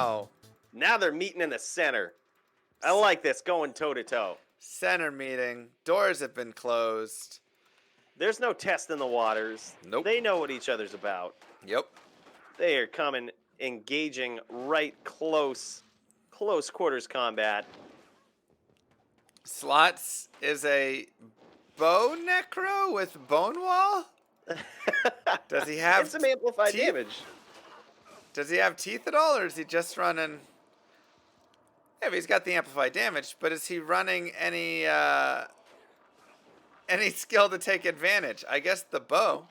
Wow. Now they're meeting in the center. I like this, going toe-to-toe. Center meeting. Doors have been closed. There's no test in the waters. Nope. They know what each other's about. Yep. They are coming, engaging right close quarters combat. Slots is a bow necro with bone wall? Does he have It's some amplified teeth? damage. Does he have teeth at all, or is he just running? Yeah, but he's got the amplified damage, but is he running any skill to take advantage? I guess the bow.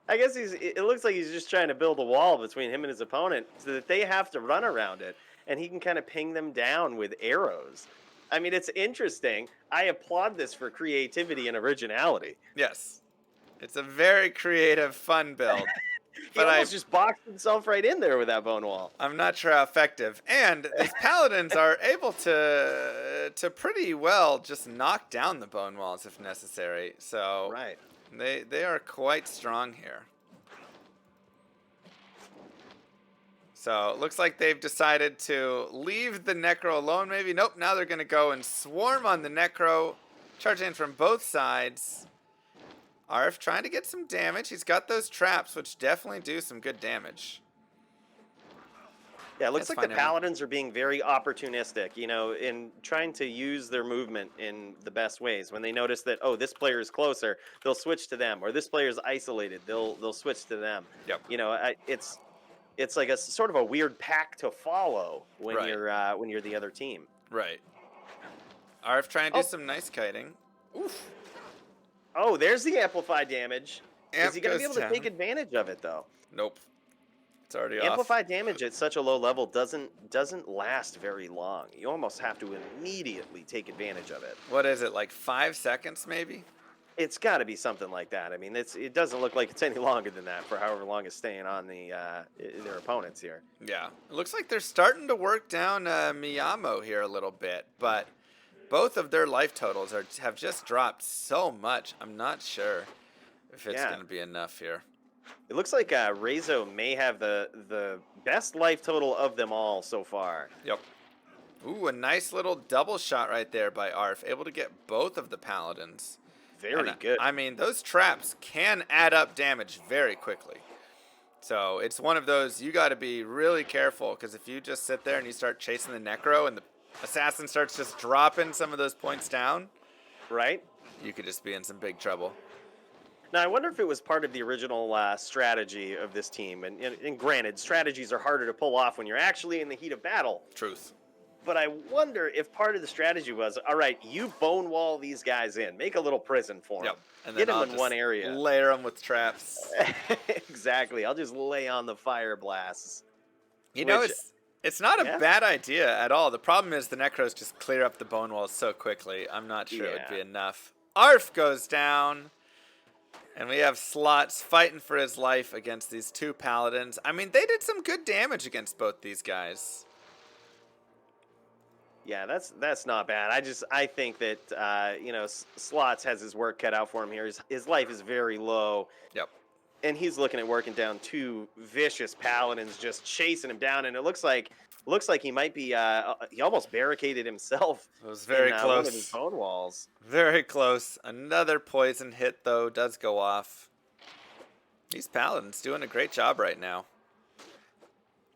I guess it looks like he's just trying to build a wall between him and his opponent so that they have to run around it, and he can kind of ping them down with arrows. I mean, it's interesting. I applaud this for creativity and originality. Yes. It's a very creative, fun build. He almost just boxed himself right in there with that bone wall. I'm not sure how effective. And these paladins are able to pretty well just knock down the bone walls if necessary. So Right. they are quite strong here. So it looks like they've decided to leave the Necro alone maybe. Nope, now they're going to go and swarm on the Necro, charge in from both sides. Arf trying to get some damage. He's got those traps, which definitely do some good damage. Yeah, it looks like the Paladins are being very opportunistic, you know, in trying to use their movement in the best ways. When they notice that, oh, this player is closer, they'll switch to them, or this player is isolated, they'll switch to them. Yep. You know, it's like a sort of a weird pack to follow when you're the other team. Right. Arf trying to do some nice kiting. Oof. Oh, there's the amplified damage. Amp Is he going to be able to goes take down. advantage of it, though? Nope. It's already off. Amplified damage at such a low level doesn't last very long. You almost have to immediately take advantage of it. What is it, like 5 seconds maybe? It's got to be something like that. I mean, it doesn't look like it's any longer than that for however long it's staying on their opponents here. Yeah. It looks like they're starting to work down Miyamo here a little bit, but both of their life totals have just dropped so much. I'm not sure if it's going to be enough here. It looks like Rezo may have the best life total of them all so far. Yep. Ooh, a nice little double shot right there by Arf. Able to get both of the Paladins. Very good. I mean, those traps can add up damage very quickly. So it's one of those, you got to be really careful, because if you just sit there and you start chasing the Necro and the Assassin starts just dropping some of those points down, right? You could just be in some big trouble. Now, I wonder if it was part of the original strategy of this team. And granted, strategies are harder to pull off when you're actually in the heat of battle. Truth. But I wonder if part of the strategy was, all right, you bone wall these guys in. Make a little prison for them. Yep. And then Get them in one area. Layer them with traps. Exactly. I'll just lay on the fire blasts. You know, it's not a bad idea at all. The problem is the Necros just clear up the bone walls so quickly. I'm not sure it would be enough. Arf goes down. And we have Slots fighting for his life against these two Paladins. I mean, they did some good damage against both these guys. Yeah, that's not bad. I think that Slots has his work cut out for him here. His life is very low. Yep. And he's looking at working down two vicious Paladins, just chasing him down. And it looks like he might be. He almost barricaded himself. It was very close. One of his bone walls. Very close. Another poison hit though does go off. These Paladins doing a great job right now.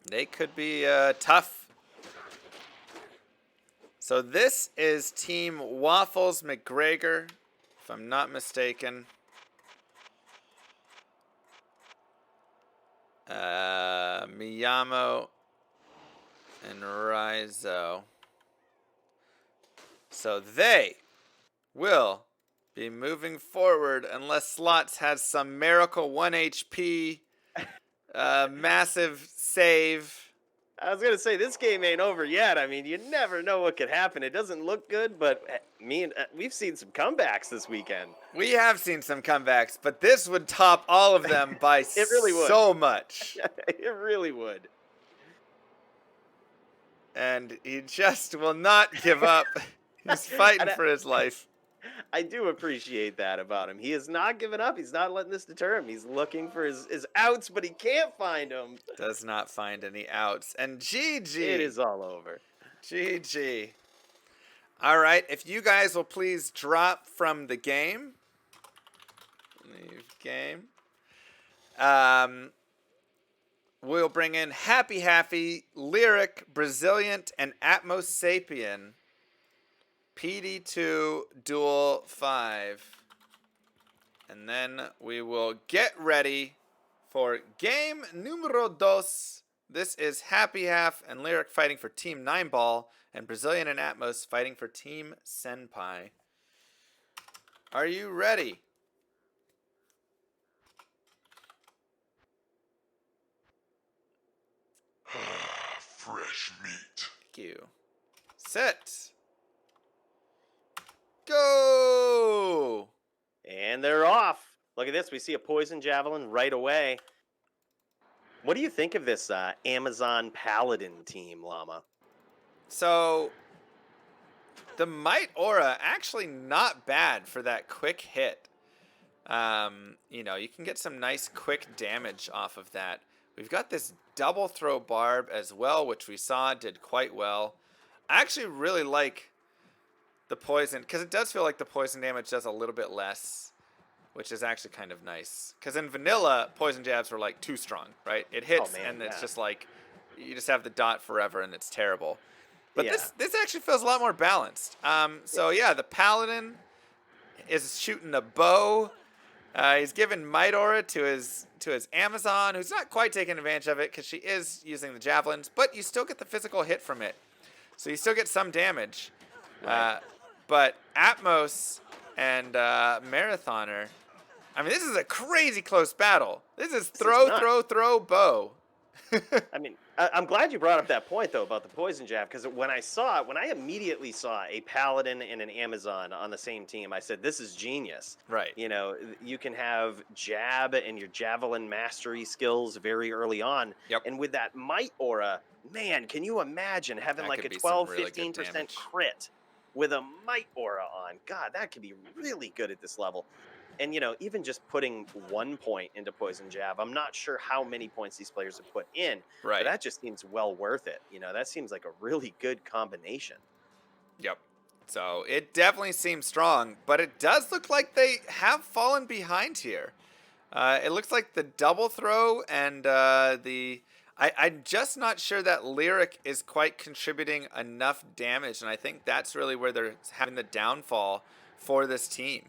They could be tough. So this is Team Waffles McGregor, if I'm not mistaken. Miyamo and Raizo. So they will be moving forward unless Slots has some miracle 1 HP massive save. I was going to say, this game ain't over yet. I mean, you never know what could happen. It doesn't look good, but we've seen some comebacks this weekend. We have seen some comebacks, but this would top all of them by it really would. So much. It really would. And he just will not give up. He's fighting for his life. I do appreciate that about him. He has not given up. He's not letting this deter him. He's looking for his outs, but he can't find them. Does not find any outs. And GG. It is all over. GG. All right. If you guys will please drop from the game. Leave game. We'll bring in Happy, Lyric, Brazilian, and Atmos Sapien. PD2 Duel 5. And then we will get ready for game numero dos. This is Happy and Lyric fighting for Team 9 Ball, and Brazilian and Atmos fighting for Team Senpai. Are you ready? Fresh meat. Thank you. Set. Go! And they're off. Look at this. We see a poison javelin right away. What do you think of this Amazon Paladin team, Llama? So, the Might Aura actually not bad for that quick hit. You know, you can get some nice quick damage off of that. We've got this double throw barb as well, which we saw did quite well. I actually really like the poison, because it does feel like the poison damage does a little bit less, which is actually kind of nice. Because in vanilla, poison jabs were like too strong, right? It hits and it's just like, you just have the dot forever and it's terrible. But this actually feels a lot more balanced. So yeah, the Paladin is shooting a bow. He's given Might Aura to his Amazon, who's not quite taking advantage of it because she is using the javelins, but you still get the physical hit from it. So you still get some damage. Right. But Atmos and Marathoner, I mean, this is a crazy close battle. This is throw, bow. I mean, I'm glad you brought up that point, though, about the poison jab, because when I immediately saw a Paladin and an Amazon on the same team, I said, this is genius. Right. You know, you can have jab and your javelin mastery skills very early on. Yep. And with that Might Aura, man, can you imagine having like a 12, 15% crit with a Might Aura on? God, that could be really good at this level. And, you know, even just putting 1 point into Poison Jab, I'm not sure how many points these players have put in. Right. But that just seems well worth it. You know, that seems like a really good combination. Yep. So it definitely seems strong, but it does look like they have fallen behind here. It looks like the double throw and I'm just not sure that Lyric is quite contributing enough damage, and I think that's really where they're having the downfall for this team.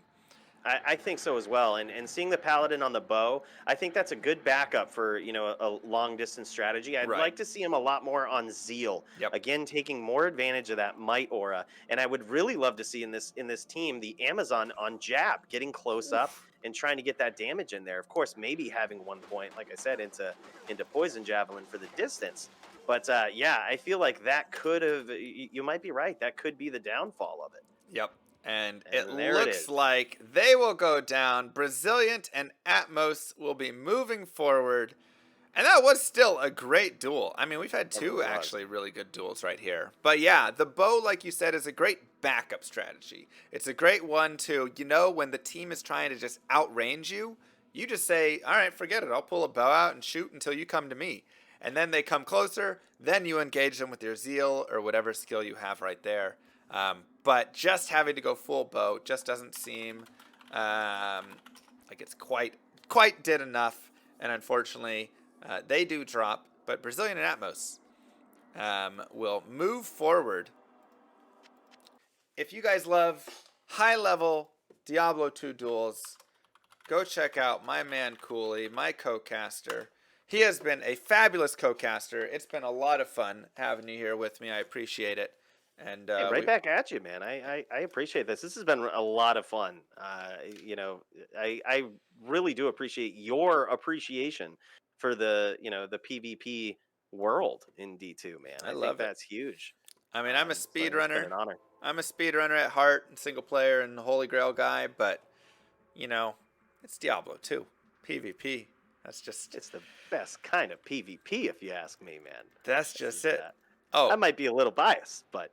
I think so as well. And seeing the Paladin on the bow, I think that's a good backup for, you know, a long distance strategy. I'd like to see him a lot more on Zeal. Yep. Again, taking more advantage of that Might Aura. And I would really love to see in this team the Amazon on Jab, getting close up and trying to get that damage in there. Of course, maybe having 1 point, like I said, into Poison Javelin for the distance. But yeah, I feel like that could have, you might be right, that could be the downfall of it. Yep. And it looks like they will go down. Brazilian and Atmos will be moving forward. And that was still a great duel. I mean, we've had two actually really good duels right here. But yeah, the bow, like you said, is a great backup strategy. It's a great one to, you know, when the team is trying to just outrange you, you just say, all right, forget it. I'll pull a bow out and shoot until you come to me. And then they come closer. Then you engage them with your zeal or whatever skill you have right there. But just having to go full bow just doesn't seem like it's quite did enough. And unfortunately, they do drop. But Brazilian and Atmos will move forward. If you guys love high-level Diablo 2 duels, go check out my man Cooley, my co-caster. He has been a fabulous co-caster. It's been a lot of fun having you here with me. I appreciate it. And hey, right back at you, man. I appreciate this. This has been a lot of fun. You know, I really do appreciate your appreciation for the, you know, the PvP world in D2, man. I think that's huge. I mean, I'm a speedrunner. It's been an honor. I'm a speedrunner at heart, and single player and Holy Grail guy, but you know, it's Diablo 2 PvP. That's just, it's the best kind of PvP, if you ask me, man. That's just it. Oh, I might be a little biased, but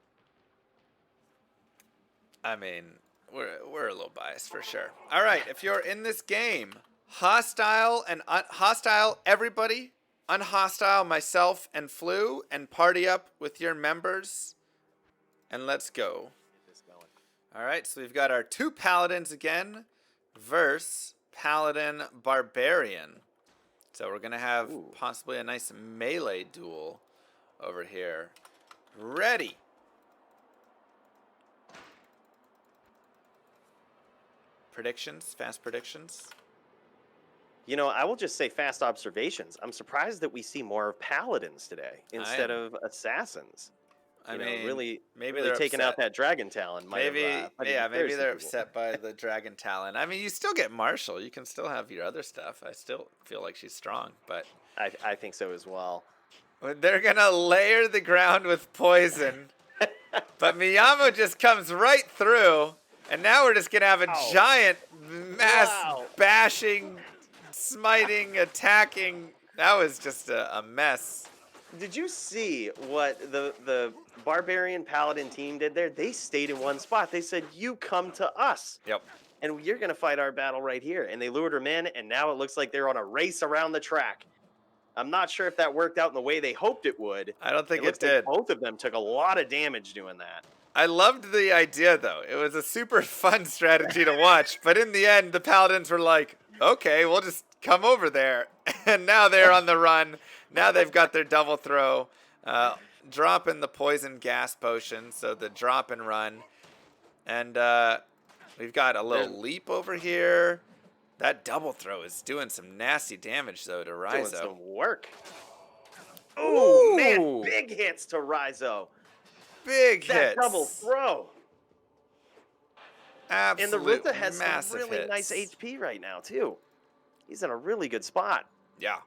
I mean, we're a little biased for sure. All right, if you're in this game, hostile and hostile everybody, unhostile myself and Flu, and party up with your members, and let's go. All right, so we've got our 2 paladins again versus Paladin-Barbarian. So we're gonna have possibly a nice melee duel over here. Ready. Predictions? Fast predictions? You know, I will just say fast observations. I'm surprised that we see more of paladins today instead of assassins. I mean, really they're taking upset. out that dragon talon. Maybe they're upset by the dragon talon. I mean, you still get Marshall. You can still have your other stuff. I still feel like she's strong, but I think so as well. They're gonna layer the ground with poison, but Miyamo just comes right through, and now we're just gonna have a giant mass bashing, smiting, attacking. That was just a mess. Did you see what the Barbarian Paladin team did there? They stayed in one spot. They said, "You come to us." Yep. And you're going to fight our battle right here. And they lured him in, and now it looks like they're on a race around the track. I'm not sure if that worked out in the way they hoped it would. I don't think it did. Like both of them took a lot of damage doing that. I loved the idea, though. It was a super fun strategy to watch. But in the end, the Paladins were like, okay, we'll just come over there. And now they're on the run. Now they've got their double throw, dropping the poison gas potion, so the drop and run. And we've got a little leap over here. That double throw is doing some nasty damage, though, to Rizo. Doing some work. Oh, man, big hits to Rizo. Big hits. That double throw. Absolute and the Riza has some really hits. nice HP right now, too. He's in a really good spot. Yeah.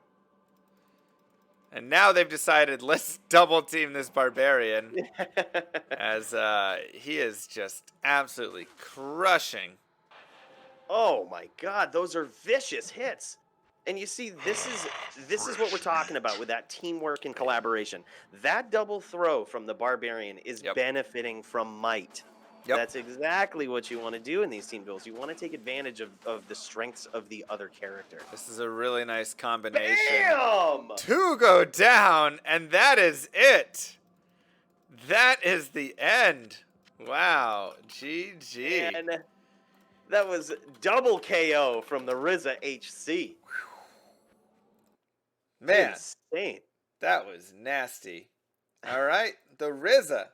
And now they've decided, let's double team this Barbarian as he is just absolutely crushing. Oh my God, those are vicious hits. And you see, this is what we're talking about with that teamwork and collaboration. That double throw from the Barbarian is benefiting from might. Yep. That's exactly what you want to do in these team duels. You want to take advantage of the strengths of the other character. This is a really nice combination. Bam! 2 go down, and that is it. That is the end. Wow. GG. And that was double KO from the Riza HC. Man, insane. That was nasty. All right, the Riza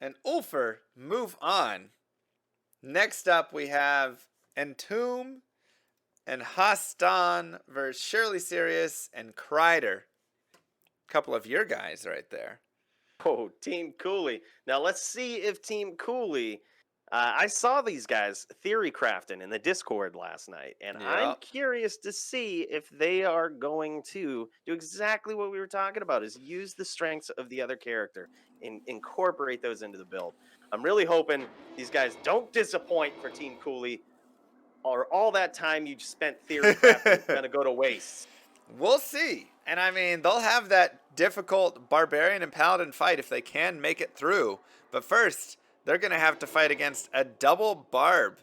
and Ulfer move on. Next up, we have Entomb and Hastan versus Shirley Sirius and Kreider. A couple of your guys right there. Oh, Team Coooley. Now let's see if Team Coooley. I saw these guys theory crafting in the Discord last night, and I'm curious to see if they are going to do exactly what we were talking about, is use the strengths of the other character and incorporate those into the build. I'm really hoping these guys don't disappoint for Team Coooley, or all that time you spent theory crafting is going to go to waste. We'll see. And I mean, they'll have that difficult Barbarian and Paladin fight if they can make it through. But first, they're going to have to fight against a double barb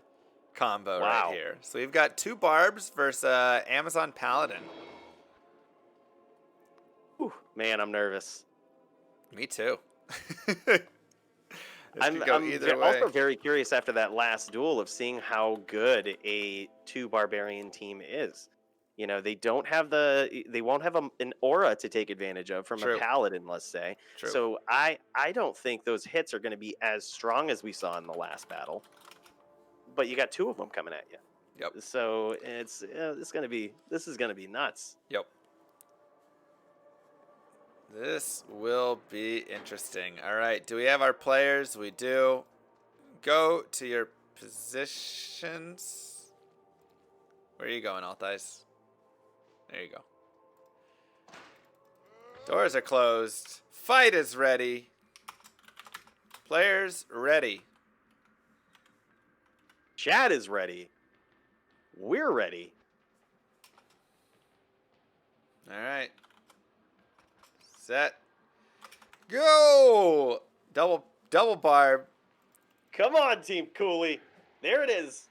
combo right here. So we've got 2 barbs versus Amazon Paladin. Whew, man, I'm nervous. Me too. I'm also very curious after that last duel of seeing how good a 2 Barbarian team is. You know, they won't have an aura to take advantage of from a Paladin, let's say. True. So I don't think those hits are going to be as strong as we saw in the last battle. But you got 2 of them coming at you. Yep. So this is going to be nuts. Yep. This will be interesting. All right. Do we have our players? We do. Go to your positions. Where are you going, Altice? There you go. Doors are closed. Fight is ready. Players ready. Chat is ready. We're ready. All right. Set. Go! Double barb. Come on, Team Coooley. There it is.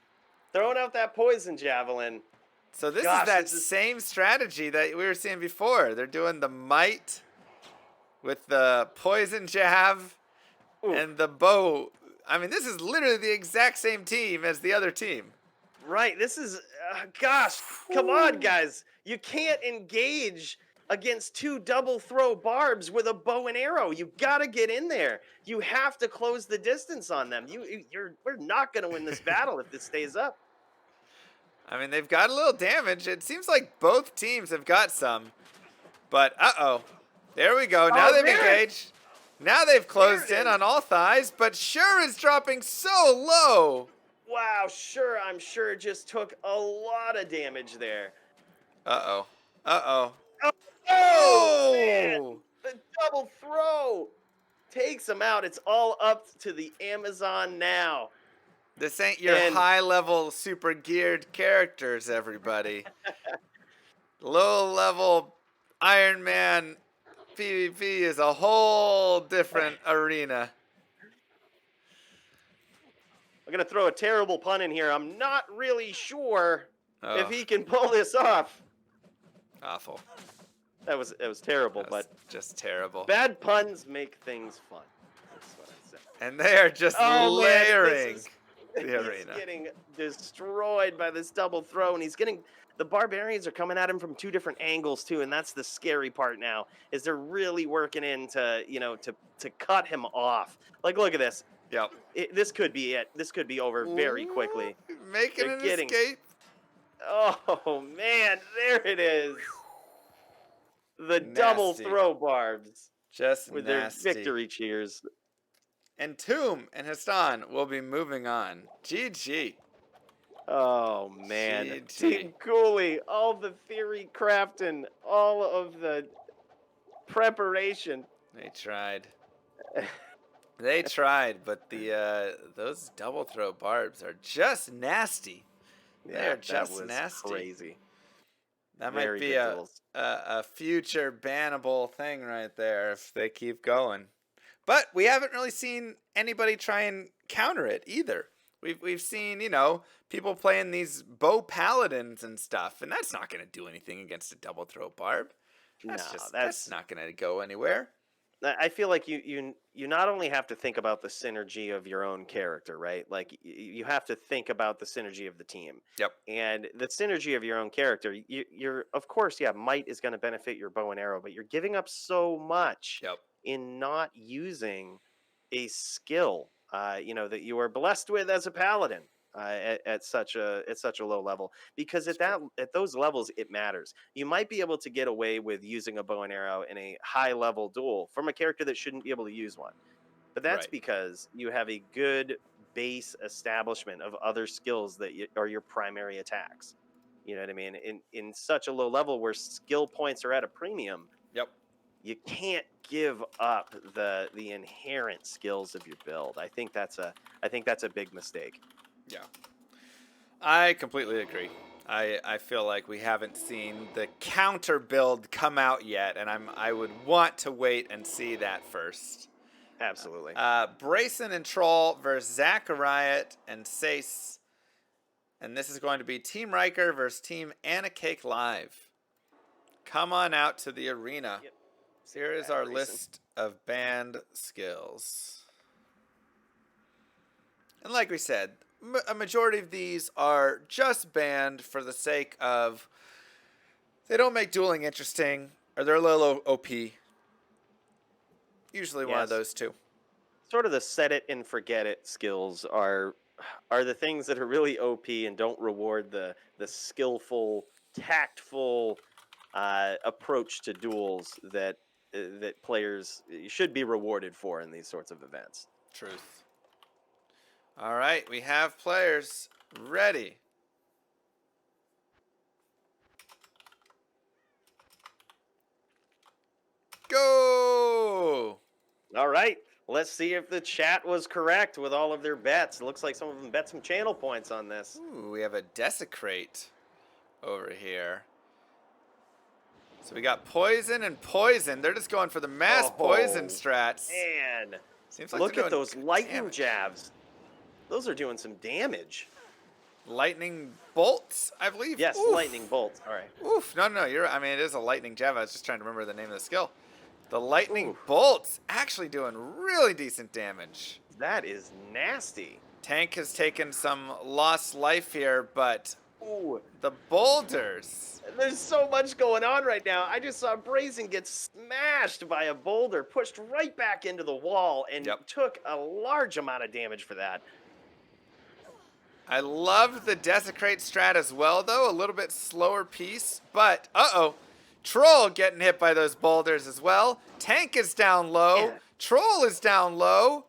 Throwing out that poison javelin. So this is that same strategy that we were seeing before. They're doing the might with the poison jab and the bow. I mean, this is literally the exact same team as the other team. Right. This is, gosh, come on, guys. You can't engage against 2 double throw barbs with a bow and arrow. You got to get in there. You have to close the distance on them. We're not going to win this battle if this stays up. I mean, they've got a little damage. It seems like both teams have got some. But, uh-oh. There we go. Now they've engaged. Now they've closed in on all thighs, but Sure is dropping so low. Wow, I'm sure just took a lot of damage there. Uh-oh. Oh, man. The double throw takes him out. It's all up to the Amazon now. This ain't your high-level, super geared characters, everybody. Low-level Ironman PvP is a whole different arena. I'm going to throw a terrible pun in here. I'm not really sure if he can pull this off. Awful. That was terrible, but just terrible. Bad puns make things fun. That's what I say. And they are just layering the arena. He's getting destroyed by this double throw, and the barbarians are coming at him from 2 different angles too, and that's the scary part now. Is they're really working in to cut him off. Like, look at this. Yep. This could be it. This could be over very quickly. Making an escape. Oh man, there it is. The double throw barbs. Just with nasty. Their victory cheers. And Tomb and Hassan will be moving on. GG. Oh man. GG. Team Cooley, all the theory crafting, all of the preparation. They tried. They tried, but those double throw barbs are just nasty. They're just nasty. Crazy. That might be a future bannable thing right there if they keep going. But we haven't really seen anybody try and counter it either. We've seen, people playing these bow paladins and stuff, and that's not going to do anything against a double throw barb. That's not going to go anywhere. I feel like you not only have to think about the synergy of your own character, right? Like you have to think about the synergy of the team. Yep. And the synergy of your own character, you're of course, might is going to benefit your bow and arrow, but you're giving up so much in not using a skill, that you are blessed with as a paladin. At such a low level, because at those levels it matters. You might be able to get away with using a bow and arrow in a high level duel from a character that shouldn't be able to use one, but that's because you have a good base establishment of other skills that are your primary attacks. You know what I mean? In such a low level where skill points are at a premium, you can't give up the inherent skills of your build. I think that's a big mistake. Yeah, I completely agree. I feel like we haven't seen the counter build come out yet, and I would want to wait and see that first. Absolutely. Brayson and Troll versus Zachariah and Sace, and this is going to be Team Riker versus Team Anna Cake Live. Come on out to the arena. Yep. Here is our list of banned skills, and like we said, a majority of these are just banned for the sake of they don't make dueling interesting, or they're a little OP. Usually one of those two. Sort of the set it and forget it skills are the things that are really OP and don't reward the skillful, tactful approach to duels that players should be rewarded for in these sorts of events. Truth. All right, we have players ready. Go! All right, let's see if the chat was correct with all of their bets. It looks like some of them bet some channel points on this. Ooh, we have a Desecrate over here. So we got Poison and Poison. They're just going for the mass poison strats. Man, Seems like look at those lightning jabs. Those are doing some damage. Lightning bolts, I believe. Yes, Oof. lightning bolts. All right. Oof. No, I mean, it is a lightning jab. I was just trying to remember the name of the skill. The lightning bolts actually doing really decent damage. That is nasty. Tank has taken some lost life here, but the boulders. There's so much going on right now. I just saw Brazen get smashed by a boulder, pushed right back into the wall, and took a large amount of damage for that. I love the Desecrate strat as well, though. A little bit slower piece, but Troll getting hit by those boulders as well. Tank is down low. Yeah. Troll is down low.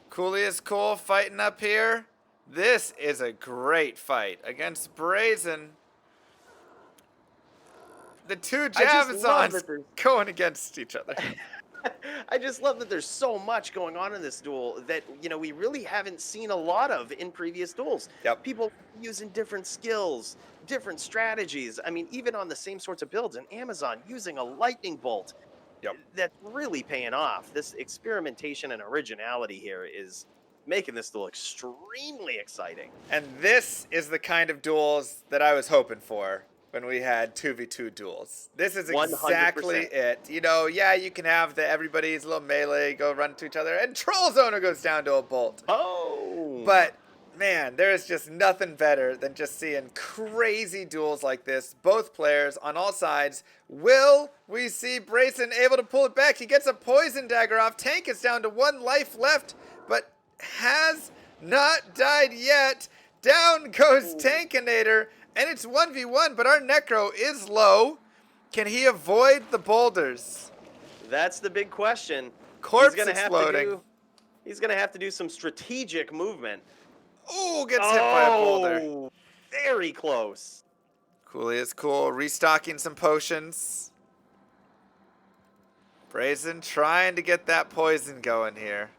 Coooley is cool fighting up here. This is a great fight against Brazen. The two Javazons going against each other. I just love that there's so much going on in this duel that, we really haven't seen a lot of in previous duels. Yep. People using different skills, different strategies. I mean, even on the same sorts of builds, and Amazon using a lightning bolt. Yep. That's really paying off. This experimentation and originality here is making this duel extremely exciting. And this is the kind of duels that I was hoping for when we had 2v2 duels. This is exactly 100%. it. You can have everybody's little melee go run to each other, and Troll's owner goes down to a bolt. Oh! But, man, there is just nothing better than just seeing crazy duels like this. Both players on all sides. Will we see Brazen able to pull it back? He gets a poison dagger off. Tank is down to 1 life left, but has not died yet. Down goes Tankinator. And it's 1v1, but our Necro is low. Can he avoid the boulders? That's the big question. Corpse exploding. He's going to have to do some strategic movement. Ooh, gets hit by a boulder. Very close. Coooley is cool. Restocking some potions. Brazen trying to get that poison going here.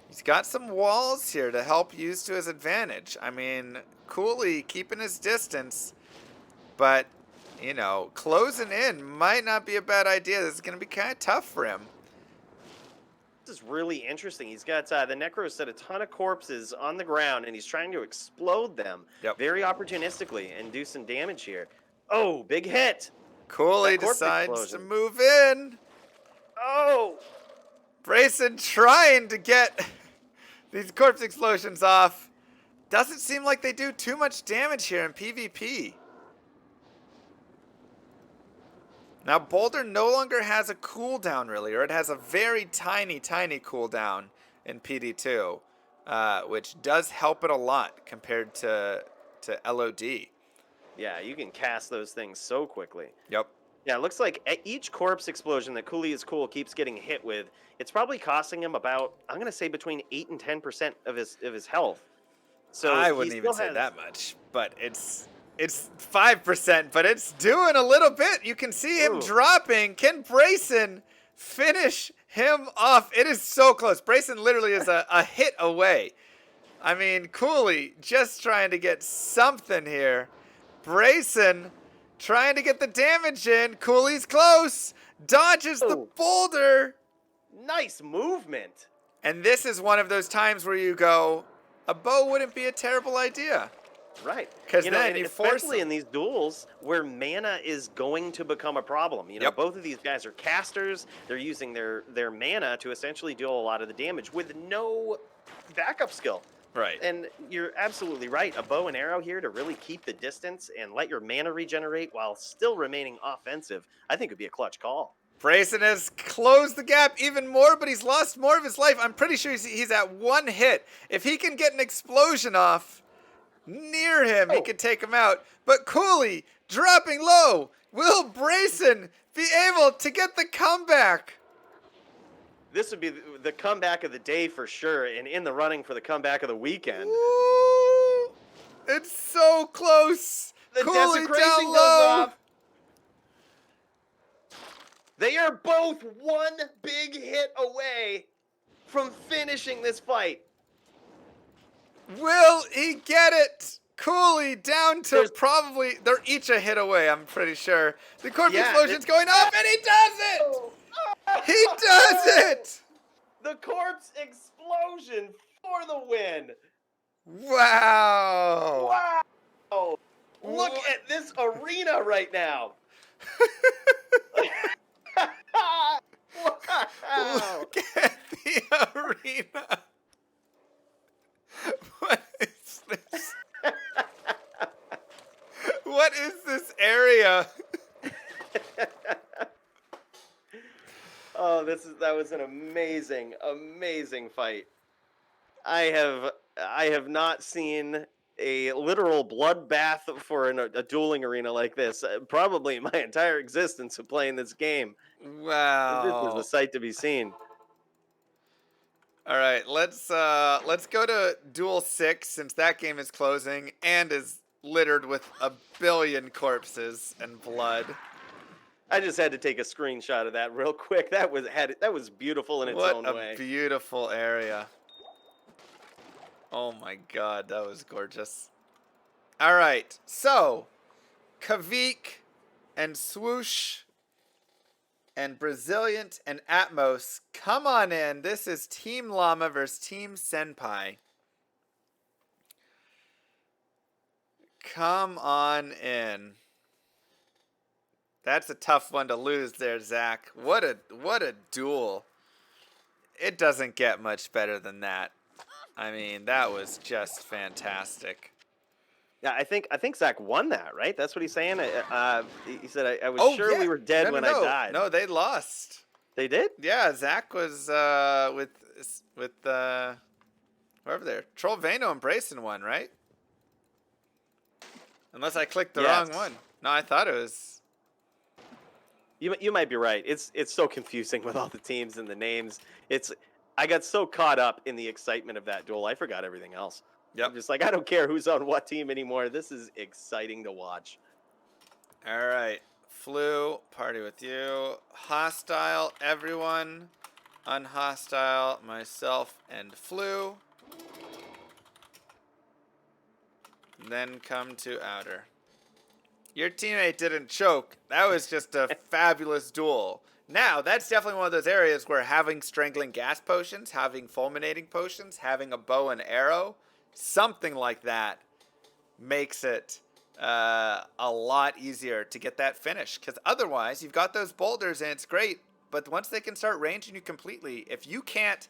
He's got some walls here to help use to his advantage. I mean, Cooley keeping his distance, but, closing in might not be a bad idea. This is going to be kind of tough for him. This is really interesting. He's got the Necro set a ton of corpses on the ground, and he's trying to explode them very opportunistically and do some damage here. Oh, big hit. Cooley decides to move in. Oh. Brazen trying to get these corpse explosions off. Doesn't seem like they do too much damage here in PvP. Now, Boulder no longer has a cooldown, really, or it has a very tiny cooldown in PD2, which does help it a lot compared to LOD. Yeah, you can cast those things so quickly. Yep. Yeah, it looks like each corpse explosion that Cooley is cool keeps getting hit with, it's probably costing him about, I'm going to say, between 8 and 10% of his health. So I wouldn't even say that much, but it's 5%, but it's doing a little bit. You can see him dropping. Can Brazen finish him off? It is so close. Brazen literally is a hit away. I mean, Cooley just trying to get something here. Brazen trying to get the damage in. Cooley's close. Dodges the boulder. Nice movement. And this is one of those times where you go, a bow wouldn't be a terrible idea. Right. Because then you force especially in these duels where mana is going to become a problem. Both of these guys are casters. They're using their mana to essentially deal a lot of the damage with no backup skill. Right. And you're absolutely right. A bow and arrow here to really keep the distance and let your mana regenerate while still remaining offensive, I think would be a clutch call. Brazen has closed the gap even more, but he's lost more of his life. I'm pretty sure he's at 1 hit. If he can get an explosion off near him, he could take him out. But Cooley dropping low. Will Brazen be able to get the comeback? This would be the comeback of the day for sure, and in the running for the comeback of the weekend. Ooh, it's so close. The Cooley desecration down goes low. off. They are both 1 big hit away from finishing this fight. Will he get it? Cooley down to probably, they're each a hit away, I'm pretty sure. The corpse explosion's going off, and he does it! He does it! The corpse explosion for the win. Wow. Wow. Look at this arena right now. Wow. Look at the arena. What is this? What is this area? Oh, that was an amazing fight. I have not seen a literal bloodbath for a dueling arena like this. Probably my entire existence of playing this game. This is a Wow. sight to be seen. All right, let's go to Duel 6 since that game is closing and is littered with a billion corpses and blood. I just had to take a screenshot of that real quick. That was beautiful in its own way. What a beautiful area. Oh my god, that was gorgeous. All right, so Kavik and Swoosh and Braziliant and Atmos, come on in. This is Team Llama versus Team Senpai. Come on in. That's a tough one to lose there, Zach. What a duel. It doesn't get much better than that. I mean, that was just fantastic. Yeah, I think Zach won that, right? That's what he's saying. He said, "I was sure we were dead when I died." No, they lost. They did? Yeah, Zach was with whoever there. Trollvano and Brayson won, right? Unless I clicked the wrong one. No, I thought it was. You might be right. It's so confusing with all the teams and the names. I got so caught up in the excitement of that duel, I forgot everything else. Yep. I'm just like, I don't care who's on what team anymore. This is exciting to watch. All right. Flu, party with you. Hostile, everyone. Unhostile, myself and Flu. Then come to Outer. Your teammate didn't choke. That was just a fabulous duel. Now, that's definitely one of those areas where having strangling gas potions, having fulminating potions, having a bow and arrow, something like that makes it a lot easier to get that finish. Because otherwise, you've got those boulders and it's great. But once they can start ranging you completely, if you can't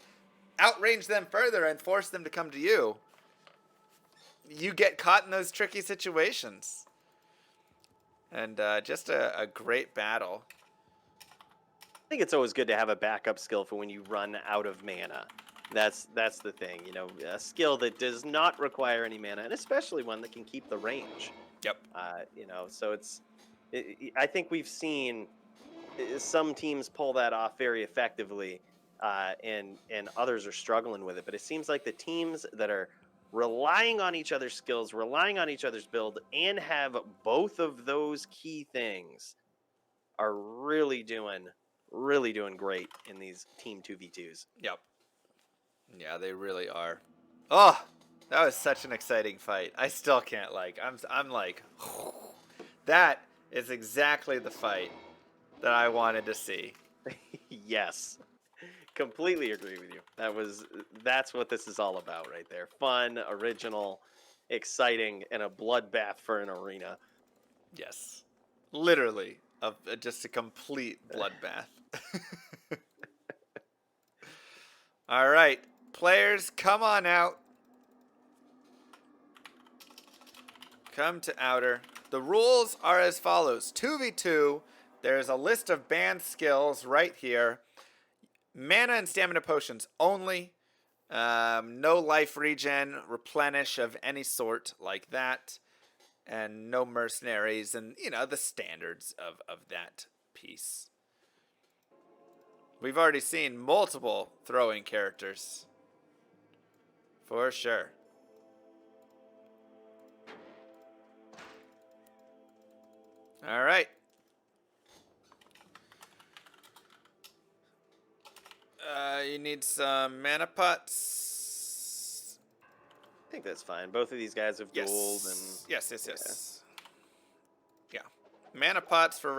outrange them further and force them to come to you, you get caught in those tricky situations. And just a great battle. I think it's always good to have a backup skill for when you run out of mana. That's the thing, a skill that does not require any mana, and especially one that can keep the range. Yep. So I think we've seen some teams pull that off very effectively, and others are struggling with it. But it seems like the teams that are relying on each other's skills, relying on each other's build, and have both of those key things are really doing great in these team 2v2s. Yep. Yeah, they really are. Oh, that was such an exciting fight. I still can't I'm like, that is exactly the fight that I wanted to see. Yes. Completely agree with you. That's what this is all about right there. Fun, original, exciting, and a bloodbath for an arena. Yes. Literally, just a complete bloodbath. All right. Players, come on out. Come to Outer. The rules are as follows. 2v2. There's a list of banned skills right here. Mana and stamina potions only. No life regen, replenish of any sort like that. And no mercenaries and, the standards of that piece. We've already seen multiple throwing characters. For sure. All right. You need some mana pots. I think that's fine. Both of these guys have gold and yes. Yeah. Mana pots for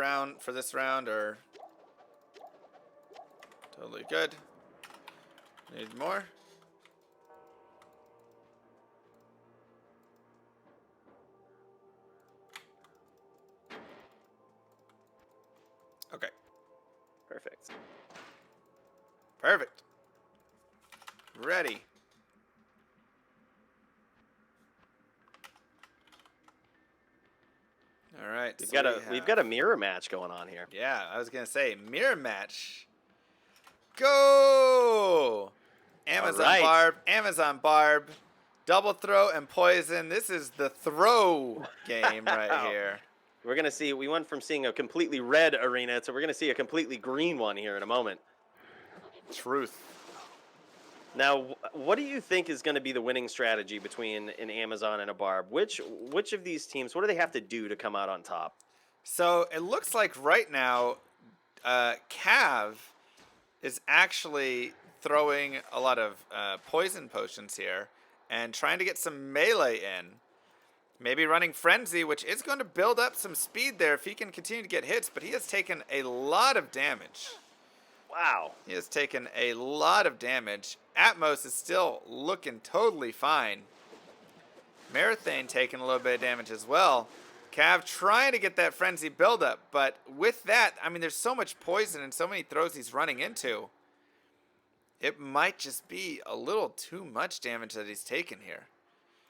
this round are totally good. Need more? Okay. Perfect. Perfect. Ready. All right. We've got a mirror match going on here. Yeah, I was gonna say mirror match. Go! Amazon Barb, double throw and poison. This is the throw game right here. We're gonna see. We went from seeing a completely red arena, so we're gonna see a completely green one here in a moment. Truth. Now, what do you think is going to be the winning strategy between an Amazon and a Barb? Which of these teams? What do they have to do to come out on top? So it looks like right now, Cav is actually throwing a lot of poison potions here and trying to get some melee in. Maybe running Frenzy, which is going to build up some speed there if he can continue to get hits, but he has taken a lot of damage. Wow. He has taken a lot of damage. Atmos is still looking totally fine. Marathane taking a little bit of damage as well. Cav trying to get that Frenzy buildup, but with that, I mean, there's so much poison and so many throws he's running into. It might just be a little too much damage that he's taken here.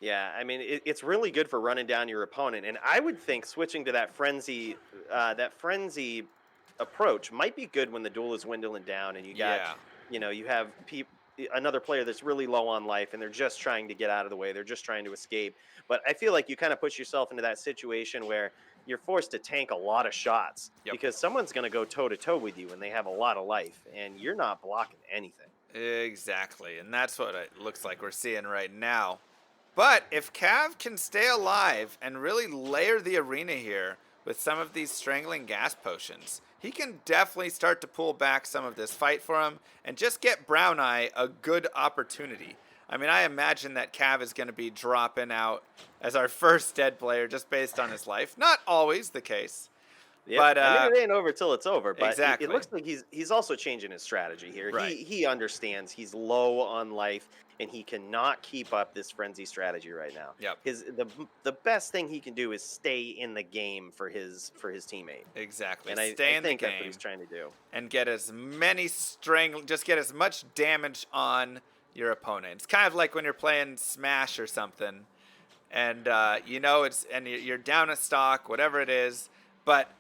Yeah, I mean, it's really good for running down your opponent, and I would think switching to that frenzy approach might be good when the duel is dwindling down, and you got, you have another player that's really low on life, and they're just trying to get out of the way. They're just trying to escape. But I feel like you kind of push yourself into that situation where you're forced to tank a lot of shots because someone's going to go toe-to-toe with you, and they have a lot of life, and you're not blocking anything. Exactly, and that's what it looks like we're seeing right now. But if Cav can stay alive and really layer the arena here with some of these strangling gas potions, he can definitely start to pull back some of this fight for him and just get Brown Eye a good opportunity. I mean, I imagine that Cav is going to be dropping out as our first dead player just based on his life. Not always the case. Yeah, but I mean, it ain't over till it's over. But exactly. It looks like he's also changing his strategy here. Right. He understands he's low on life, and he cannot keep up this frenzy strategy right now. Yep. The best thing he can do is stay in the game for his teammate. Exactly. And Stay in the game. That's what he's trying to do. And get as many just get as much damage on your opponent. It's kind of like when you're playing Smash or something, and you're down a stock, whatever it is, but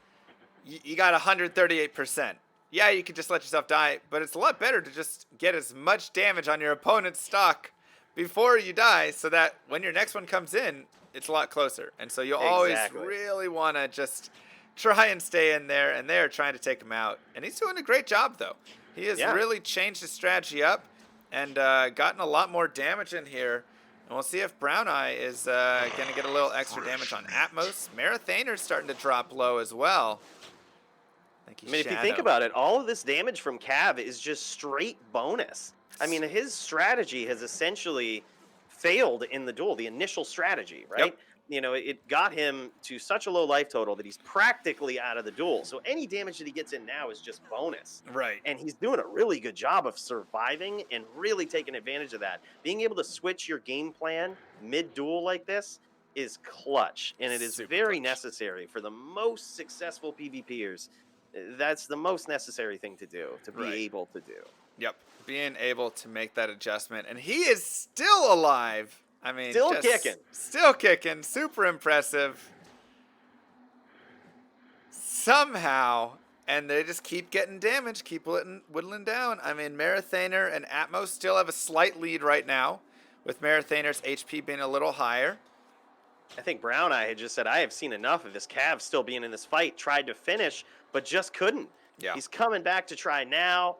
you got 138%. Yeah, you can just let yourself die, but it's a lot better to just get as much damage on your opponent's stock before you die so that when your next one comes in, it's a lot closer. And so you'll always really want to just try and stay in there, and they're trying to take him out. And he's doing a great job, though. He has really changed his strategy up and gotten a lot more damage in here. And we'll see if Brown Eye is going to get a little extra damage on Atmos. Marathaner's starting to drop low as well. I mean, if you think about it, all of this damage from Cav is just straight bonus. I mean, his strategy has essentially failed in the duel, the initial strategy, right? Yep. It got him to such a low life total that he's practically out of the duel. So any damage that he gets in now is just bonus. Right. And he's doing a really good job of surviving and really taking advantage of that. Being able to switch your game plan mid-duel like this is clutch. And it is very necessary for the most successful PvPers. That's the most necessary thing to do, to be able to do. Yep. Being able to make that adjustment. And he is still alive. I mean, Still kicking. Super impressive. Somehow. And they just keep getting damage, keep whittling down. I mean, Marathaner and Atmos still have a slight lead right now, with Marathaner's HP being a little higher. I think Brown Eye had just said, I have seen enough of this Cav still being in this fight. Tried to finish, but just couldn't. Yeah. He's coming back to try now.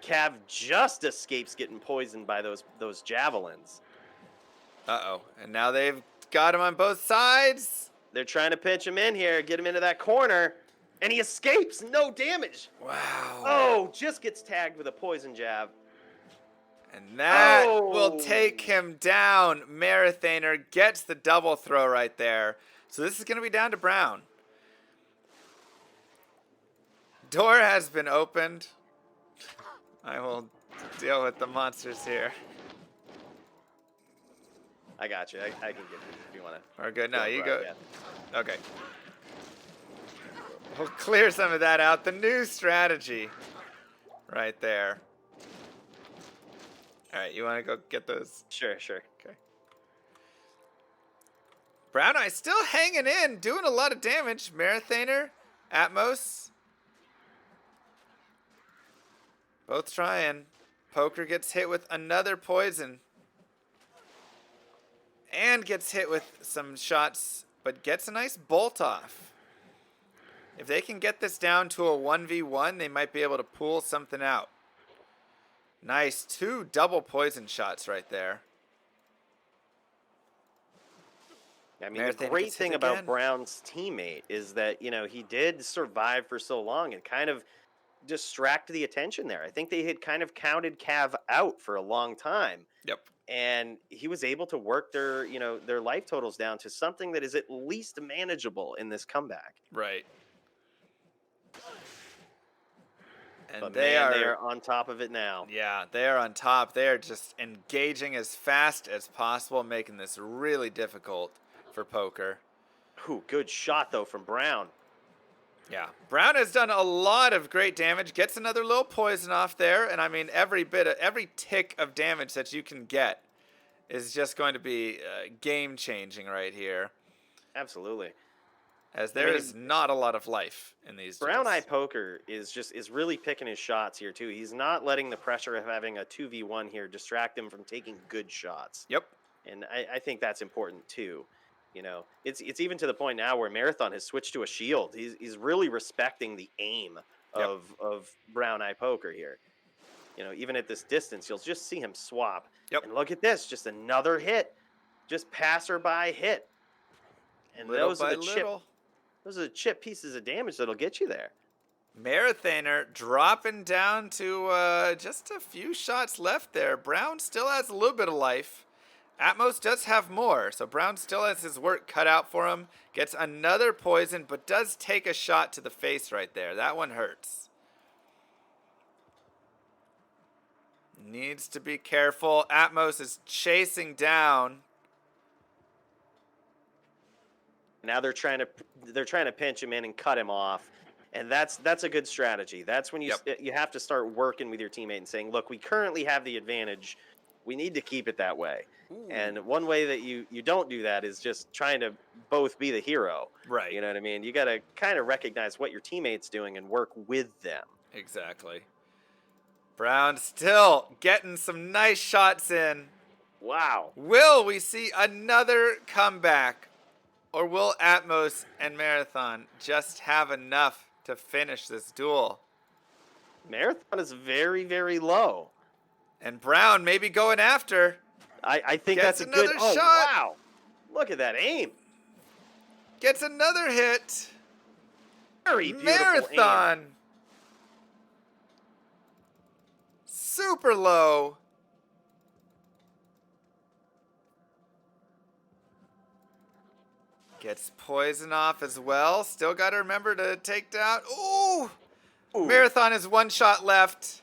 Cav just escapes getting poisoned by those javelins. Uh-oh. And now they've got him on both sides. They're trying to pinch him in here, get him into that corner, and he escapes. No damage. Wow. Oh, just gets tagged with a poison jab. And that will take him down. Marathaner gets the double throw right there. So this is going to be down to Brown. Door has been opened. I will deal with the monsters here. I got you. I can get you if you want to. We're good. No, you go. Yeah. Okay. We'll clear some of that out. The new strategy right there. All right, you want to go get those? Sure. Okay. Brown Eye still hanging in, doing a lot of damage. Marathaner, Atmos. Both trying. Poker gets hit with another poison. And gets hit with some shots, but gets a nice bolt off. If they can get this down to a 1v1, they might be able to pull something out. Nice, 2 double poison shots right there. I mean, the great thing about Brown's teammate is that, you know, he did survive for so long and kind of distract the attention there. I think they had kind of counted Cav out for a long time. Yep. And he was able to work their, you know, their life totals down to something that is at least manageable in this comeback. Right. And but they are on top of it now. Yeah, they are on top. They are just engaging as fast as possible, making this really difficult for Poker. Ooh, good shot, though, from Brown. Yeah, Brown has done a lot of great damage. Gets another little poison off there, and I mean every tick of damage that you can get is just going to be game changing right here. Absolutely, as there is not a lot of life in these. Brown Eye Poker is really picking his shots here too. He's not letting the pressure of having a 2v1 here distract him from taking good shots. Yep, and I think that's important too. You know, it's even to the point now where Marathon has switched to a shield. He's really respecting the aim of Brown Eye Poker here. You know, even at this distance, you'll just see him swap. Yep. And look at this, just another hit, just passerby hit. And those are the chip pieces of damage that'll get you there. Marathaner dropping down to just a few shots left there. Brown still has a little bit of life. Atmos does have more, so Brown still has his work cut out for him. Gets another poison, but does take a shot to the face right there. That one hurts. Needs to be careful. Atmos is chasing down. Now they're trying to pinch him in and cut him off, and that's a good strategy. That's when you have to start working with your teammate and saying, look, we currently have the advantage. We need to keep it that way. Ooh. And one way that you don't do that is just trying to both be the hero. Right. You know what I mean? You got to kind of recognize what your teammate's doing and work with them. Exactly. Brown still getting some nice shots in. Wow. Will we see another comeback? Or will Atmos and Marathon just have enough to finish this duel? Marathon is very, very low. And Brown maybe going after. I think that's a good shot. Wow. Look at that aim. Gets another hit. Very beautiful Marathon. Aim. Super low. Gets poison off as well. Still got to remember to take down. Ooh. Marathon has one shot left.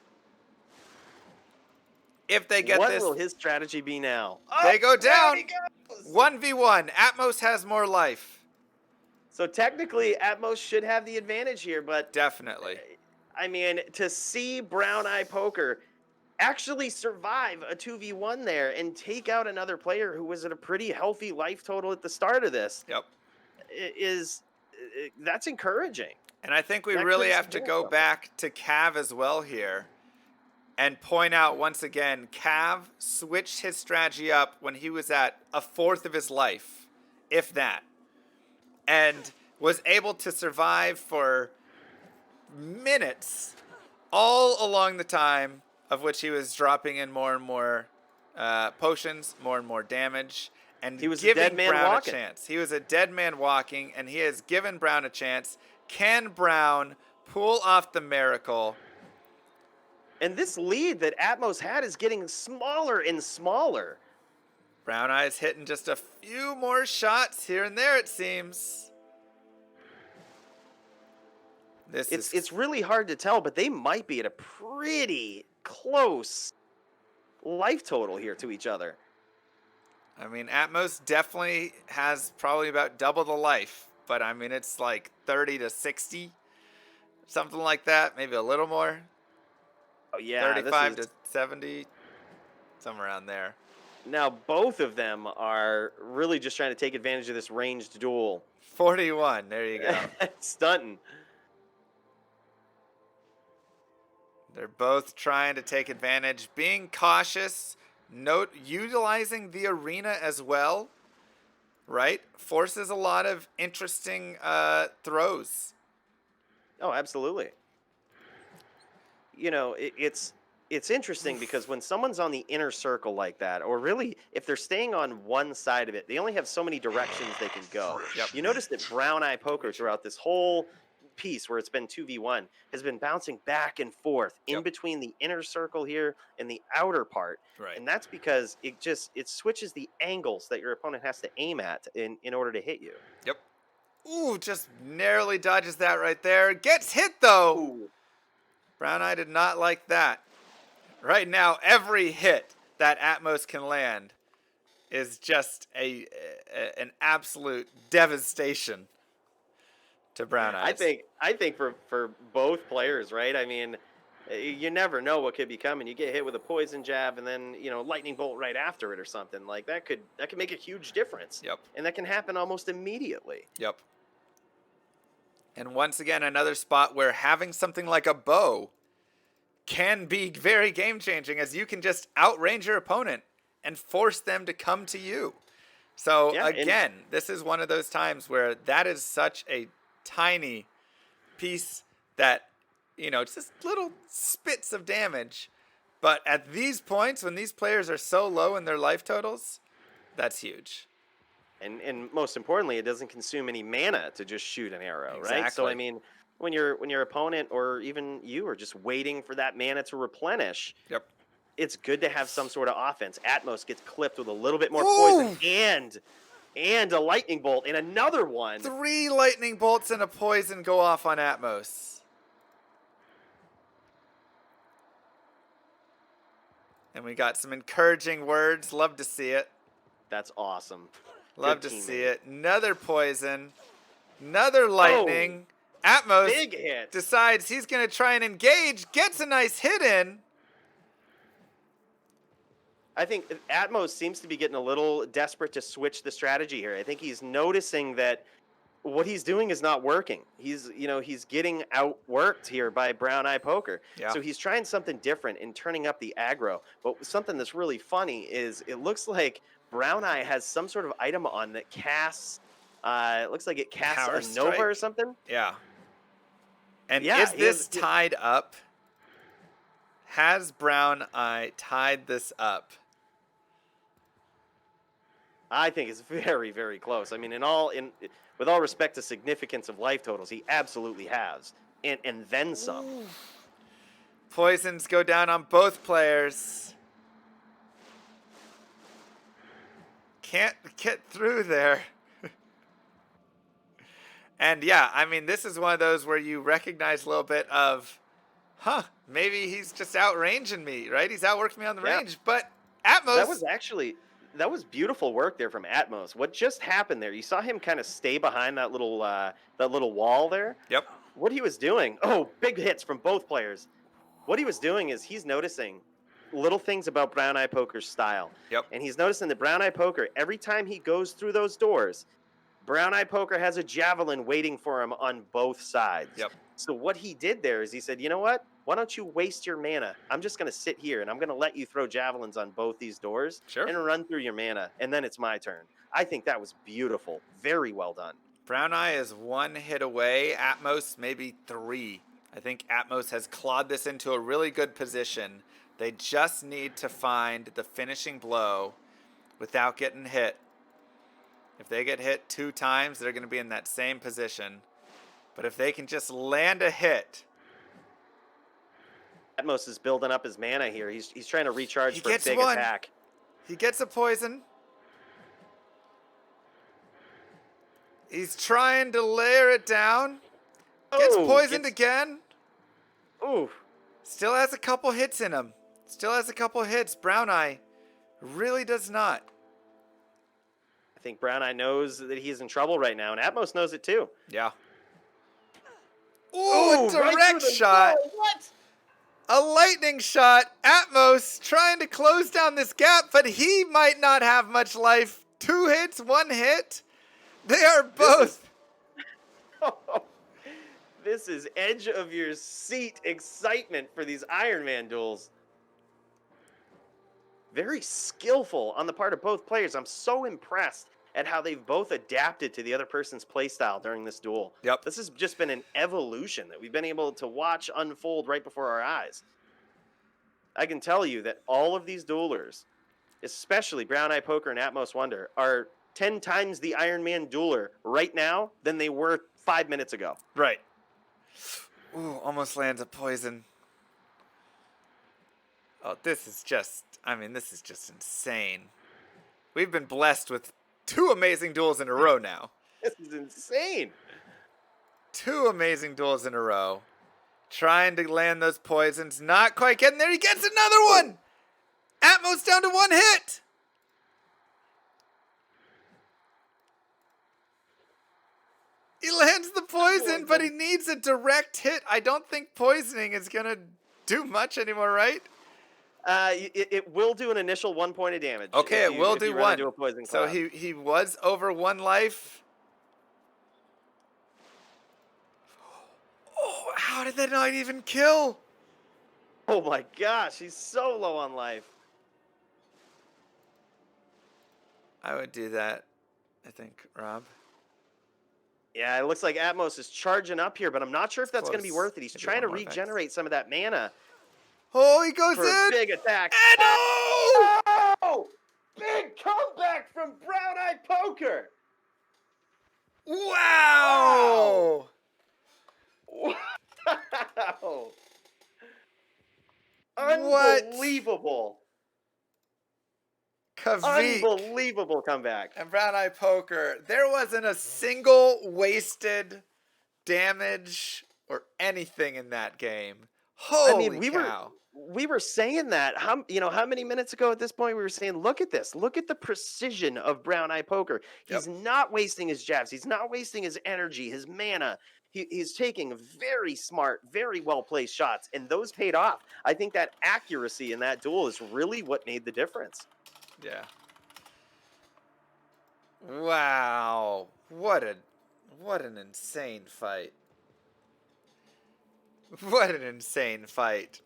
If they get this. What will his strategy be now? They go down. 1v1. Atmos has more life. So technically, Atmos should have the advantage here, but. Definitely. I mean, to see Brown Eye Poker actually survive a 2v1 there and take out another player who was at a pretty healthy life total at the start of this. Yep. That's encouraging. And I think we really have to go back to Cav as well here and point out once again, Cav switched his strategy up when he was at a fourth of his life, if that, and was able to survive for minutes all along the time of which he was dropping in more and more potions, more and more damage, and he was giving a dead man Brown walking. a chance. He was a dead man walking, and he has given Brown a chance. Can Brown pull off the miracle? And this lead that Atmos had is getting smaller and smaller. Brown Eye's hitting just a few more shots here and there, it seems. It's really hard to tell, but they might be at a pretty close life total here to each other. I mean, Atmos definitely has probably about double the life, but I mean, it's like 30 to 60, something like that, maybe a little more. Oh, yeah. 35 to 70, somewhere around there. Now, both of them are really just trying to take advantage of this ranged duel. 41, there you go. Stunting. They're both trying to take advantage, being cautious, utilizing the arena as well, right? Forces a lot of interesting throws. Oh, absolutely. You know, it's interesting because when someone's on the inner circle like that, or really if they're staying on one side of it, they only have so many directions they can go. Yep. You notice that Brown Eye Poker throughout this whole piece where it's been 2v1 has been bouncing back and forth in between the inner circle here and the outer part. Right. And that's because it switches the angles that your opponent has to aim at in order to hit you. Yep. Ooh, just narrowly dodges that right there. Gets hit though. Ooh. Brown Eye did not like that. Right now, every hit that Atmos can land is just an absolute devastation to Brown Eyes. I think for both players, right? I mean, you never know what could be coming. You get hit with a poison jab and then, lightning bolt right after it or something. Like that could make a huge difference. Yep. And that can happen almost immediately. Yep. And once again, another spot where having something like a bow can be very game-changing, as you can just outrange your opponent and force them to come to you. So, again, this is one of those times where that is such a tiny piece that, just little spits of damage. But at these points, when these players are so low in their life totals, that's huge. And most importantly, it doesn't consume any mana to just shoot an arrow, Exactly. right? So, I mean, when your opponent or even you are just waiting for that mana to replenish, yep, it's good to have some sort of offense. Atmos gets clipped with a little bit more poison and a lightning bolt and another one. 3 lightning bolts and a poison go off on Atmos. And we got some encouraging words. Love to see it. That's awesome. Love to see it. Another poison. Another lightning. Atmos big hit. Decides he's going to try and engage. Gets a nice hit in. I think Atmos seems to be getting a little desperate to switch the strategy here. I think he's noticing that what he's doing is not working. He's getting outworked here by Brown Eye Poker. Yeah. So he's trying something different and turning up the aggro. But something that's really funny is it looks like Brown Eye has some sort of item on that casts. It looks like it casts Power a strike? Nova or something. Yeah. And is this tied up? Has Brown Eye tied this up? I think it's very, very close. I mean, with all respect to significance of life totals, he absolutely has, and then some. Ooh. Poisons go down on both players. Can't get through there. And yeah, I mean, this is one of those where you recognize a little bit of, maybe he's just outranging me, right? He's outworked me on the range, but Atmos. That was beautiful work there from Atmos. What just happened there? You saw him kind of stay behind that little wall there. Yep. What he was doing, big hits from both players. What he was doing is he's noticing little things about Brown Eye Poker's style. Yep. And he's noticing that Brown Eye Poker, every time he goes through those doors, Brown Eye Poker has a javelin waiting for him on both sides. Yep. So what he did there is he said, you know what? Why don't you waste your mana? I'm just going to sit here, and I'm going to let you throw javelins on both these doors and run through your mana, and then it's my turn. I think that was beautiful. Very well done. Brown Eye is 1 hit away. Atmos maybe 3. I think Atmos has clawed this into a really good position. They just need to find the finishing blow without getting hit. If they get hit 2 times, they're going to be in that same position. But if they can just land a hit. Atmos is building up his mana here. He's trying to recharge for a big attack. He gets a poison. He's trying to layer it down. Gets poisoned again. Ooh. Still has a couple hits in him. Still has a couple hits. Brown Eye really does not. I think Brown Eye knows that he's in trouble right now, and Atmos knows it too. Yeah. Ooh, a direct shot. What? A lightning shot. Atmos trying to close down this gap, but he might not have much life. 2 hits, 1 hit. They are both. This is edge of your seat excitement for these Ironman duels. Very skillful on the part of both players. I'm so impressed at how they've both adapted to the other person's playstyle during this duel. Yep. This has just been an evolution that we've been able to watch unfold right before our eyes. I can tell you that all of these duelers, especially Brown Eye Poker and Atmos Wonder, are 10 times the Ironman dueler right now than they were 5 minutes ago. Right. Ooh, almost lands a poison. Oh, this is just insane. We've been blessed with 2 amazing duels in a row now. This is insane. 2 amazing duels in a row. Trying to land those poisons. Not quite getting there. He gets another one. Atmos down to 1 hit. He lands the poison, but he needs a direct hit. I don't think poisoning is going to do much anymore, right? It will do an initial 1 point of damage. Okay, it will do 1. A poison so cloud. he was over 1 life. Oh, how did that not even kill? Oh my gosh, he's so low on life. I would do that, I think, Rob. Yeah, it looks like Atmos is charging up here, but I'm not sure if that's going to be worth it. He's Maybe trying to 1 more regenerate some of that mana Oh, he goes for a in. big attack. And Oh! Big comeback from Brown Eye Poker. Wow. Wow. What? Unbelievable. Kavik Unbelievable comeback. and Brown Eye Poker. There wasn't a single wasted damage or anything in that game. Holy cow. We were saying that how many minutes ago at this point we were saying, look at this, look at the precision of Brown Eye Poker. He's not wasting his jabs, he's not wasting his energy, his mana. He's taking very smart, very well placed shots, and those paid off. I think that accuracy in that duel is really what made the difference. Yeah. Wow. What an insane fight. What an insane fight.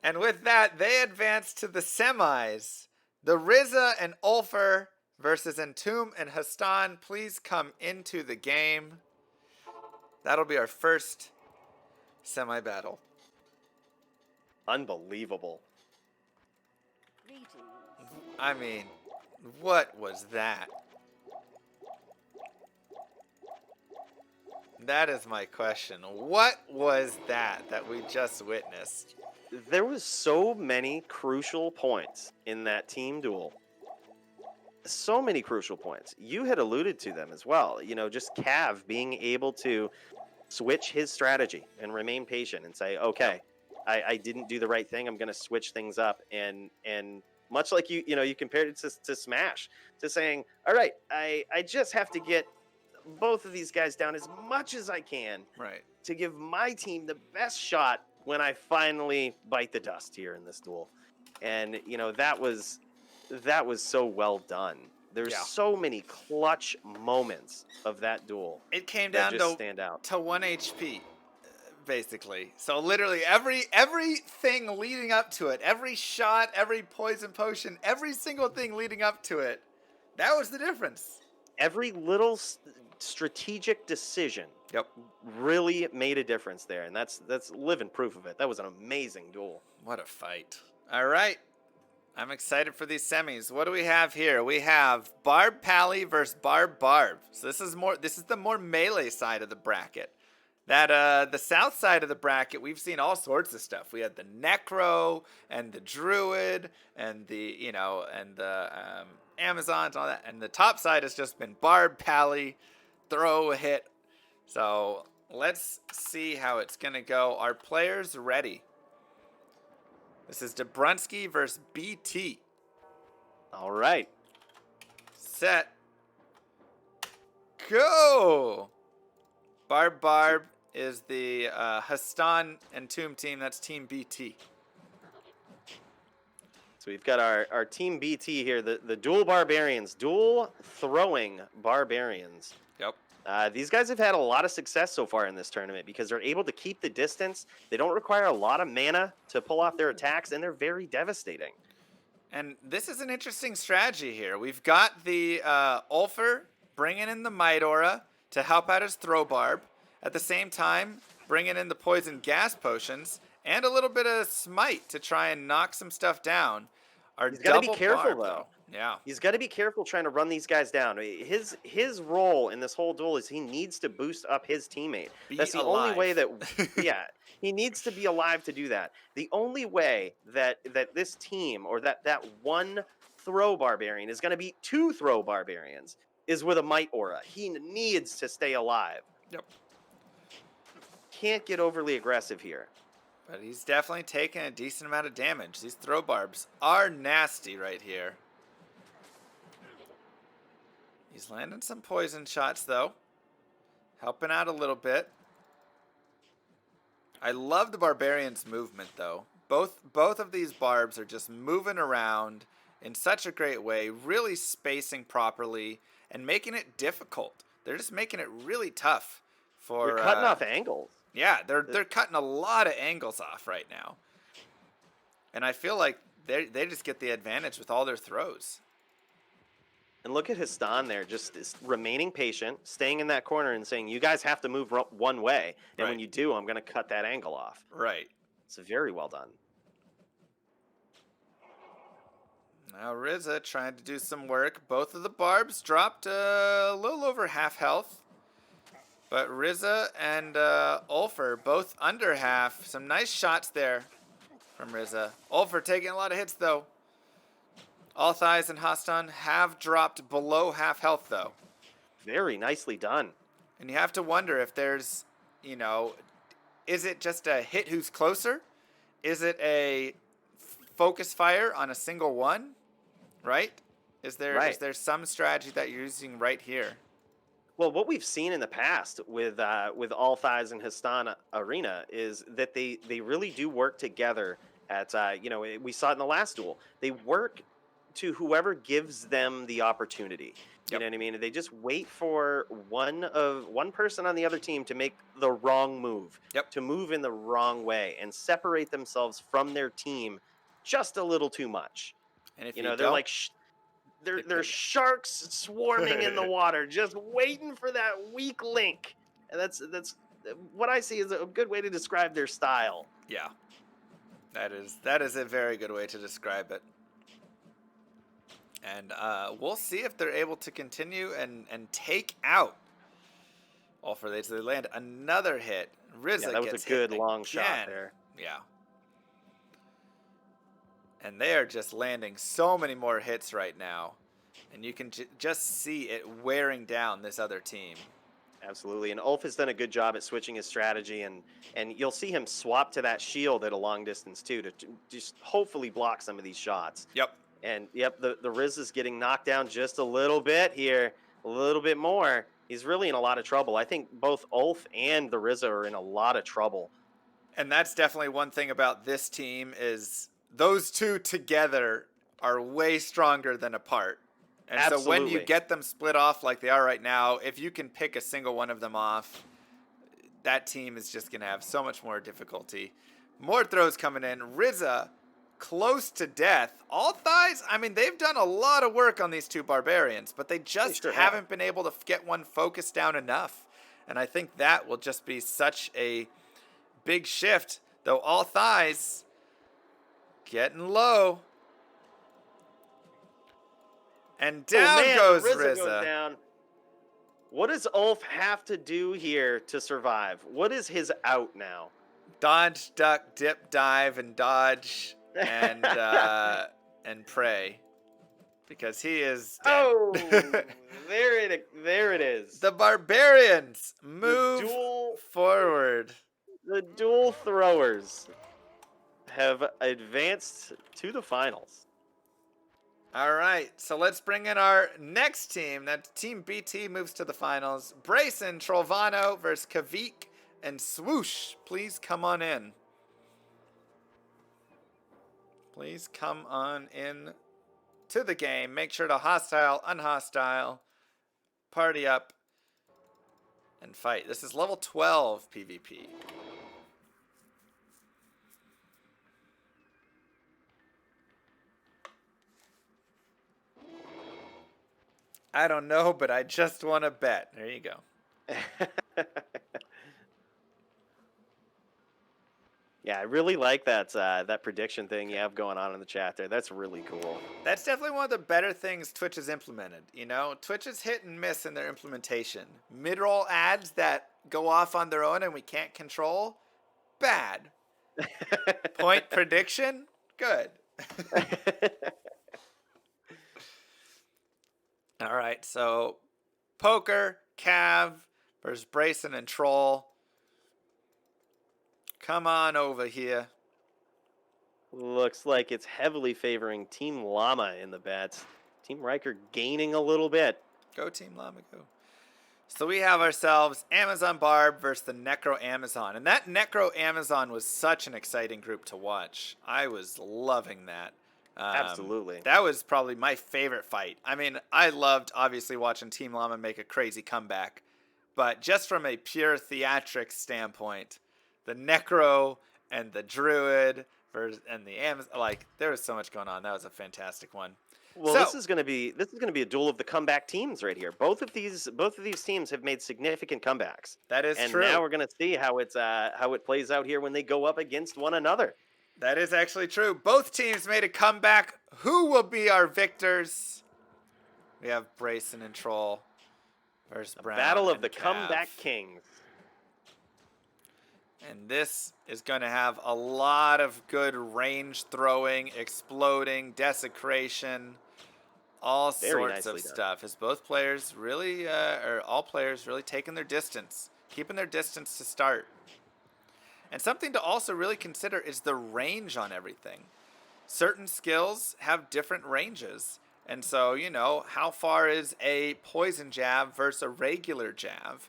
And with that, they advance to the semis. The Rizza and Ulfer versus Entomb and Hastan. Please come into the game. That'll be our first semi-battle. Unbelievable. I mean, what was that? That is my question. What was that we just witnessed? There was so many crucial points in that team duel. So many crucial points. You had alluded to them as well. Just Cav being able to switch his strategy and remain patient and say, okay, I didn't do the right thing. I'm going to switch things up. And much like you compared it to Smash, to saying, all right, I just have to get both of these guys down as much as I can, right, to give my team the best shot when I finally bite the dust here in this duel. And that was so well done. There's so many clutch moments of that duel. It came down to stand out to 1 HP, basically. So literally everything leading up to it, every shot, every poison potion, every single thing leading up to it, that was the difference. Every little strategic decision really made a difference there, and that's living proof of it. That was an amazing duel. What a fight. All right. I'm excited for these semis. What do we have here? We have Barb Pally versus Barb Barb. So this is the more melee side of the bracket. That the south side of the bracket, we've seen all sorts of stuff. We had the Necro and the Druid and the Amazons and all that. And the top side has just been Barb Pally, throw a hit. So let's see how it's gonna go. Are players ready? This is Dobrunsky versus BT. All right. Set. Go! Barb is the Hastan and Tomb team. That's Team BT. So we've got our Team BT here, the dual barbarians, dual throwing barbarians. Yep. These guys have had a lot of success so far in this tournament because they're able to keep the distance. They don't require a lot of mana to pull off their attacks, and they're very devastating. And this is an interesting strategy here. We've got the Ulfer bringing in the Might Aura to help out his throw barb. At the same time, bringing in the poison gas potions and a little bit of smite to try and knock some stuff down. He's got to be careful, though. Yeah. He's got to be careful trying to run these guys down. His role in this whole duel is he needs to boost up his teammate. That's the only way that, yeah, he needs to be alive to do that. The only way that this team or that one throw barbarian is going to beat two throw barbarians is with a Might Aura. He needs to stay alive. Yep. Can't get overly aggressive here. But he's definitely taking a decent amount of damage. These throw barbs are nasty right here. He's landing some poison shots, though. Helping out a little bit. I love the Barbarian's movement, though. Both of these barbs are just moving around in such a great way, really spacing properly and making it difficult. They're just making it really tough for... They're cutting off angles. Yeah, they're cutting a lot of angles off right now. And I feel like they just get the advantage with all their throws. And look at Hastan there, just remaining patient, staying in that corner and saying, you guys have to move one way. And when you do, I'm going to cut that angle off. Right. It's very well done. Now Riza trying to do some work. Both of the barbs dropped a little over half health. But Riza and Ulfer both under half. Some nice shots there from Riza. Ulfer taking a lot of hits, though. All Thighs and Hastan have dropped below half health, though. Very nicely done. And you have to wonder if there's, is it just a hit who's closer? Is it a focus fire on a single one? Right? Is there some strategy that you're using right here? Well, what we've seen in the past with All Thighs and Hastan Arena is that they really do work together at, we saw it in the last duel. They work to whoever gives them the opportunity. You know what I mean? They just wait for one person on the other team to make the wrong move, to move in the wrong way and separate themselves from their team just a little too much. And if they're like... They're sharks swarming in the water, just waiting for that weak link. And that's what I see is a good way to describe their style. Yeah. That is a very good way to describe it. And we'll see if they're able to continue and take out Ulfer. They land another hit. Riza that was gets a good hit long again. shot there. Yeah. And they are just landing so many more hits right now. And you can just see it wearing down this other team. Absolutely. And Ulf has done a good job at switching his strategy. And you'll see him swap to that shield at a long distance, too, to just hopefully block some of these shots. Yep. And, the Riz is getting knocked down just a little bit here. A little bit more. He's really in a lot of trouble. I think both Ulf and the Riz are in a lot of trouble. And that's definitely one thing about this team is... those two together are way stronger than apart. And Absolutely. So when you get them split off like they are right now, if you can pick a single one of them off, that team is just going to have so much more difficulty. More throws coming in. Riza, close to death. All Thighs, they've done a lot of work on these two barbarians, but they just haven't been able to get one focused down enough. And I think that will just be such a big shift, though All Thighs... getting low. And down goes Riza. Goes down. What does Ulf have to do here to survive? What is his out now? Dodge, duck, dip, dive, and dodge, and and pray. Because he is dead. Oh, there it is. The Barbarians move forward. The dual throwers have advanced to the finals. All right, so let's bring in our next team. That Team BT moves to the finals. Brayson, Trollvano versus Kavik and Swoosh. Please come on in. Please come on in to the game. Make sure to hostile, unhostile, party up, and fight. This is level 12 PvP. I don't know, but I just want to bet. There you go. Yeah, I really like that prediction thing you have going on in the chat there. That's really cool. That's definitely one of the better things Twitch has implemented. You know, Twitch is hit and miss in their implementation. Mid-roll ads that go off on their own and we can't control, bad. Point prediction, good. All right, so Poker, Cav versus Brayson and Troll. Come on over here. Looks like it's heavily favoring Team Llama in the bets. Team Riker gaining a little bit. Go Team Llama, go. So we have ourselves Amazon Barb versus the Necro Amazon. And that Necro Amazon was such an exciting group to watch. I was loving that. Absolutely. That was probably my favorite fight. I mean, I loved, obviously, watching Team Llama make a crazy comeback. But just from a pure theatrics standpoint, the Necro and the Druid and the Amazon, like, there was so much going on. That was a fantastic one. Well, this is going to be a duel of the comeback teams right here. Both of these teams have made significant comebacks. That is true. And now we're going to see how it plays out here when they go up against one another. That is actually true. Both teams made a comeback. Who will be our victors? We have Brayson and Troll versus Brown. Battle of the Cav. Comeback Kings. And this is going to have a lot of good range throwing, exploding, desecration, all sorts of stuff. As both players really, or all players really taking their distance, keeping their distance to start. And something to also really consider is the range on everything. Certain skills have different ranges. And so, you know, how far is a poison jab versus a regular jab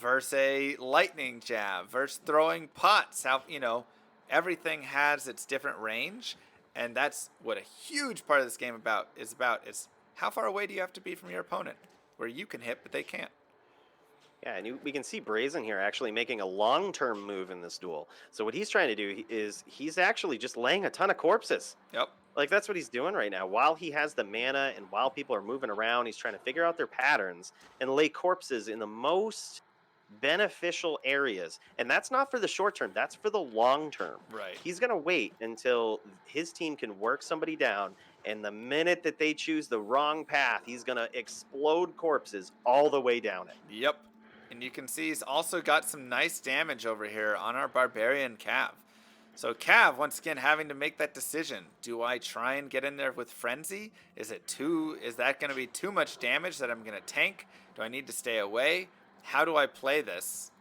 versus a lightning jab versus throwing pots? How, you know, everything has its different range. And that's what a huge part of this game is how far away do you have to be from your opponent where you can hit, but they can't. Yeah, and we can see Brazen here actually making a long-term move in this duel. So what he's trying to do is he's actually just laying a ton of corpses. Yep. Like, that's what he's doing right now. While he has the mana and while people are moving around, he's trying to figure out their patterns and lay corpses in the most beneficial areas. And that's not for the short term. That's for the long term. Right. He's going to wait until his team can work somebody down. And the minute that they choose the wrong path, he's going to explode corpses all the way down it. Yep. And you can see he's also got some nice damage over here on our Barbarian Cav. So Cav, once again, having to make that decision. Do I try and get in there with Frenzy? Is that going to be too much damage that I'm going to tank? Do I need to stay away? How do I play this?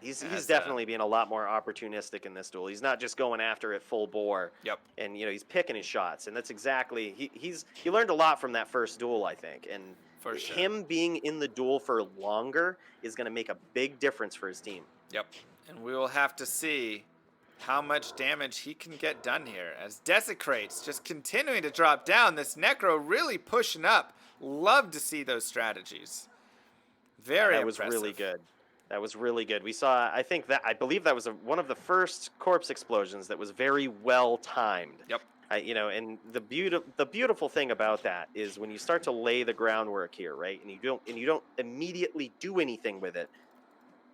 He's definitely being a lot more opportunistic in this duel. He's not just going after it full bore. Yep. And, you know, he's picking his shots. And that's exactly, he learned a lot from that first duel, I think. And for sure, him being in the duel for longer is going to make a big difference for his team. Yep. And we will have to see how much damage he can get done here as Desecrates just continuing to drop down. This Necro really pushing up. Love to see those strategies. Very impressive. That was really good. That was really good. We saw, I believe that was one of the first corpse explosions that was very well timed. Yep. You know, and the beautiful thing about that is when you start to lay the groundwork here, right? And you don't immediately do anything with it.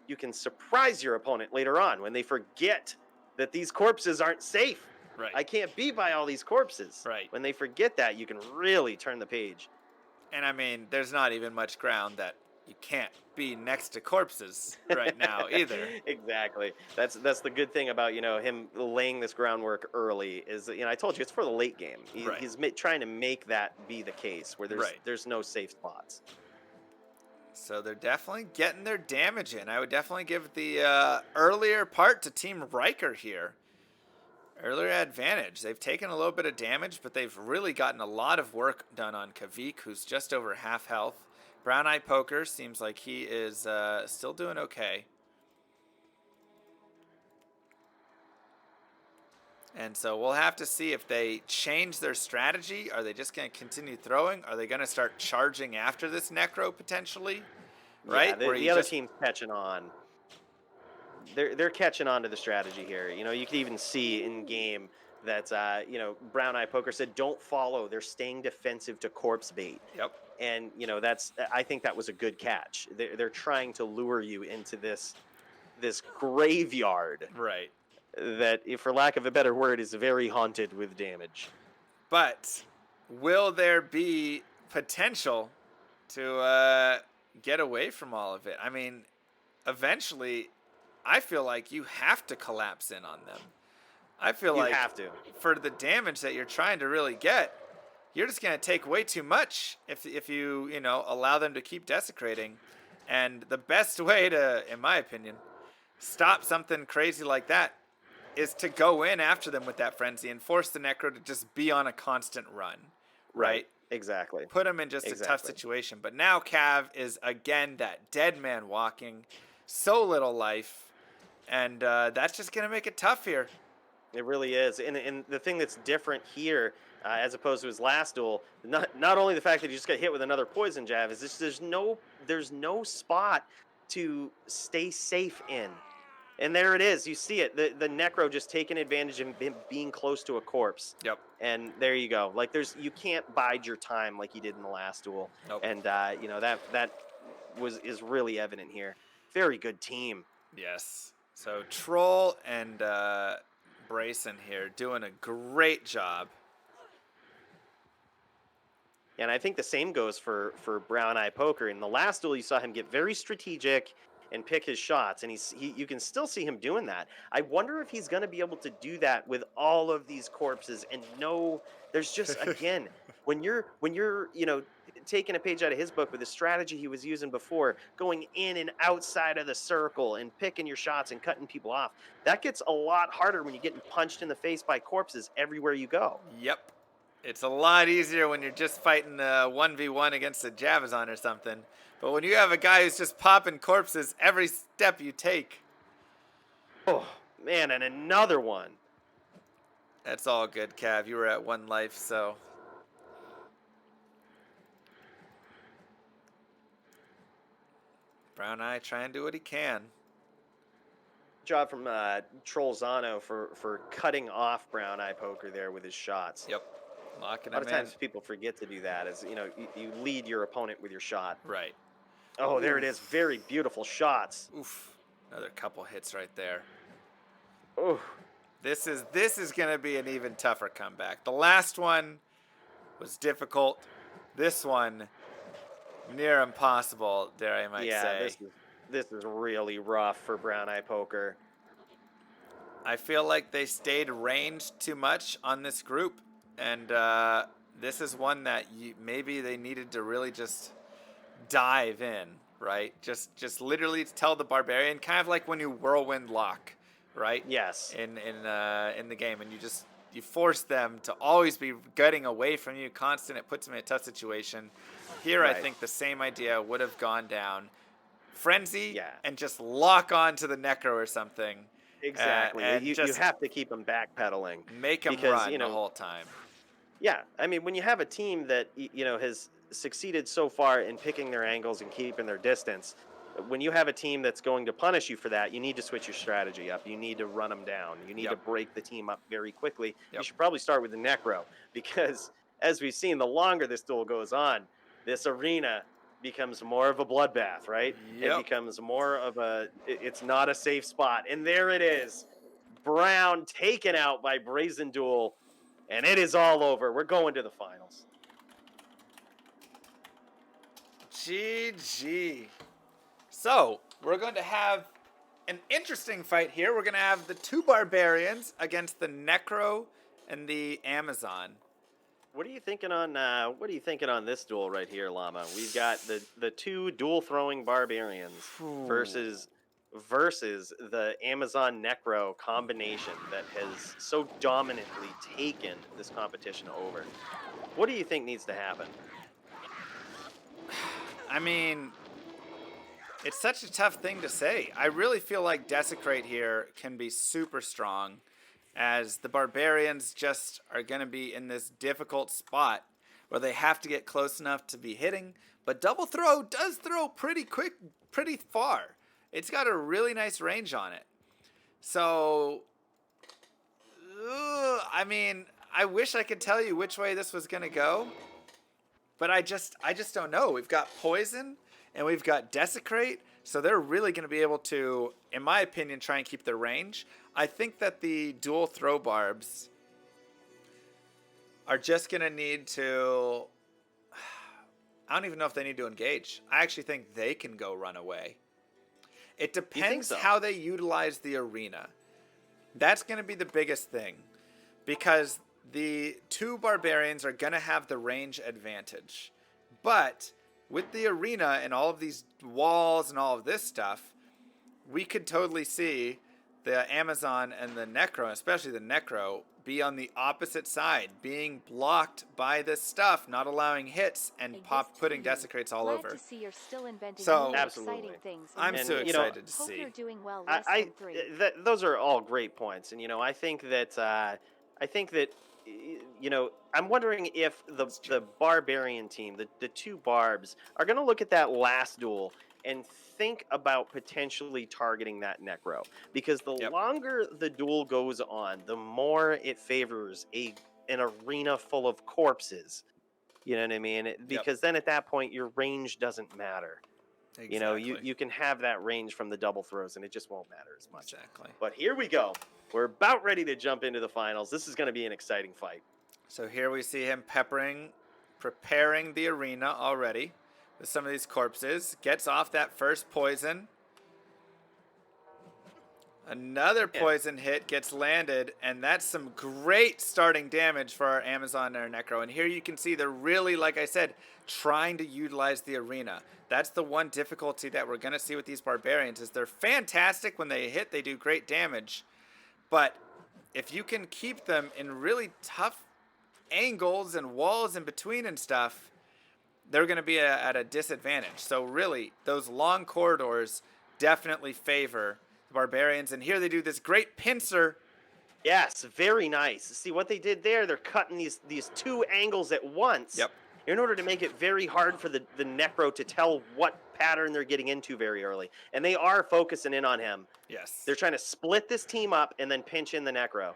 You can surprise your opponent later on when they forget that these corpses aren't safe. Right. I can't be by all these corpses. Right. When they forget that, you can really turn the page. And I mean, there's not even much ground that you can't be next to corpses right now either. Exactly. That's the good thing about, you know, him laying this groundwork early is, you know, I told you it's for the late game. He's trying to make that be the case where there's no safe spots. So they're definitely getting their damage in. I would definitely give the earlier part to Team Riker here. earlier advantage. They've taken a little bit of damage, but they've really gotten a lot of work done on Kavik, who's just over half health. Brown Eye Poker seems like he is still doing okay. And so we'll have to see if they change their strategy. Are they just going to continue throwing? Are they going to start charging after this Necro potentially? Right? Yeah, the other team's catching on. They're catching on to the strategy here. You know, you could even see in game that Brown Eye Poker said don't follow. They're staying defensive to corpse bait. Yep. And I think that was a good catch. They're trying to lure you into this graveyard. Right. That, if for lack of a better word, is very haunted with damage. But will there be potential to get away from all of it? I mean, eventually, I feel like you have to collapse in on them. I feel like you have to. For the damage that you're trying to really get, you're just going to take way too much if you allow them to keep desecrating. And the best way to, in my opinion, stop something crazy like that is to go in after them with that frenzy and force the Necro to just be on a constant run, right? Exactly. Put him in just a tough situation. But now Cav is, again, that dead man walking, so little life, and that's just going to make it tough here. It really is. And the thing that's different here, as opposed to his last duel, not only the fact that he just got hit with another poison jab, is just there's no spot to stay safe in. And there it is. You see it. The Necro just taking advantage of him being close to a corpse. Yep. And there you go. Like you can't bide your time like you did in the last duel. Nope. And that is really evident here. Very good team. Yes. So Troll and Brayson here doing a great job. And I think the same goes for Brown Eye Poker. In the last duel, you saw him get very strategic and pick his shots, and you can still see him doing that. I wonder if he's going to be able to do that with all of these corpses. And no, there's just again, when you're taking a page out of his book with the strategy he was using before, going in and outside of the circle and picking your shots and cutting people off, that gets a lot harder when you're getting punched in the face by corpses everywhere you go. Yep. It's a lot easier when you're just fighting 1v1 against a Javazon or something. But when you have a guy who's just popping corpses every step you take. Oh, man, and another one. That's all good, Cav. You were at 1 life, so. Brown Eye trying to do what he can. Job from Trollzano for cutting off Brown Eye Poker there with his shots. Yep. Locking a lot him of times in. people forget to do that, as you lead your opponent with your shot. Right. Oh, there it is. Very beautiful shots. Oof. Another couple hits right there. Oh. This is going to be an even tougher comeback. The last one was difficult. This one, near impossible, dare I might say. Yeah, this is really rough for Brown Eye Poker. I feel like they stayed ranged too much on this group, and this is one that maybe they needed to really just dive in, right? Just literally tell the Barbarian, kind of like when you whirlwind lock, right? Yes. In the game, and you force them to always be getting away from you constant. It puts them in a tough situation. Here, right. I think the same idea would have gone down. Frenzy, and just lock on to the Necro or something. Exactly. You have to keep them backpedaling. Make them run the whole time. Yeah, I mean, when you have a team that has succeeded so far in picking their angles and keeping their distance, when you have a team that's going to punish you for that, you need to switch your strategy up. You need to run them down. You need to break the team up very quickly. You should probably start with the Necro, because as we've seen, the longer this duel goes on, this arena becomes more of a bloodbath, right? It becomes more of it's not a safe spot. And there it is. Brown taken out by Brazen Duel, and it is all over. We're going to the finals. GG. So, we're going to have an interesting fight here. We're going to have the 2 Barbarians against the Necro and the Amazon. What are you thinking on this duel right here, Llama? We've got the 2 dual throwing Barbarians versus versus the Amazon Necro combination that has so dominantly taken this competition over. What do you think needs to happen? I mean, it's such a tough thing to say. I really feel like Desecrate here can be super strong, as the Barbarians just are going to be in this difficult spot where they have to get close enough to be hitting, but Double Throw does throw pretty quick, pretty far. It's got a really nice range on it. So, I mean, I wish I could tell you which way this was going to go, but I just don't know. We've got Poison and we've got Desecrate, so they're really going to be able to, in my opinion, try and keep their range. I think that the dual throw barbs are just going to need to... I don't even know if they need to engage. I actually think they can go run away. It depends how they utilize the arena. That's going to be the biggest thing, because the two Barbarians are going to have the range advantage. But with the arena and all of these walls and all of this stuff, we could totally see the Amazon and the Necro, especially the Necro, be on the opposite side, being blocked by this stuff, not allowing hits, and putting Desecrates all over. So, absolutely. I'm so excited to see. Those are all great points, and I think that I'm wondering if the Barbarian team, the two Barbs, are going to look at that last duel and think about potentially targeting that Necro, because the longer the duel goes on, the more it favors an arena full of corpses. You know what I mean? Because then at that point, your range doesn't matter. Exactly. You can have that range from the double throws, and it just won't matter as much. Exactly. But here we go. We're about ready to jump into the finals. This is going to be an exciting fight. So here we see him preparing the arena already with some of these corpses. Gets off that first poison. Another poison hit gets landed, and that's some great starting damage for our Amazon and our Necro. And here you can see they're really, like I said, trying to utilize the arena. That's the one difficulty that we're going to see with these Barbarians, is they're fantastic when they hit. They do great damage. But if you can keep them in really tough angles and walls in between and stuff, they're going to be at a disadvantage. So really, those long corridors definitely favor the Barbarians. And here they do this great pincer. Yes, very nice. See what they did there? They're cutting these two angles at once. Yep. In order to make it very hard for the Necro to tell what pattern they're getting into very early. And they are focusing in on him. Yes. They're trying to split this team up and then pinch in the Necro.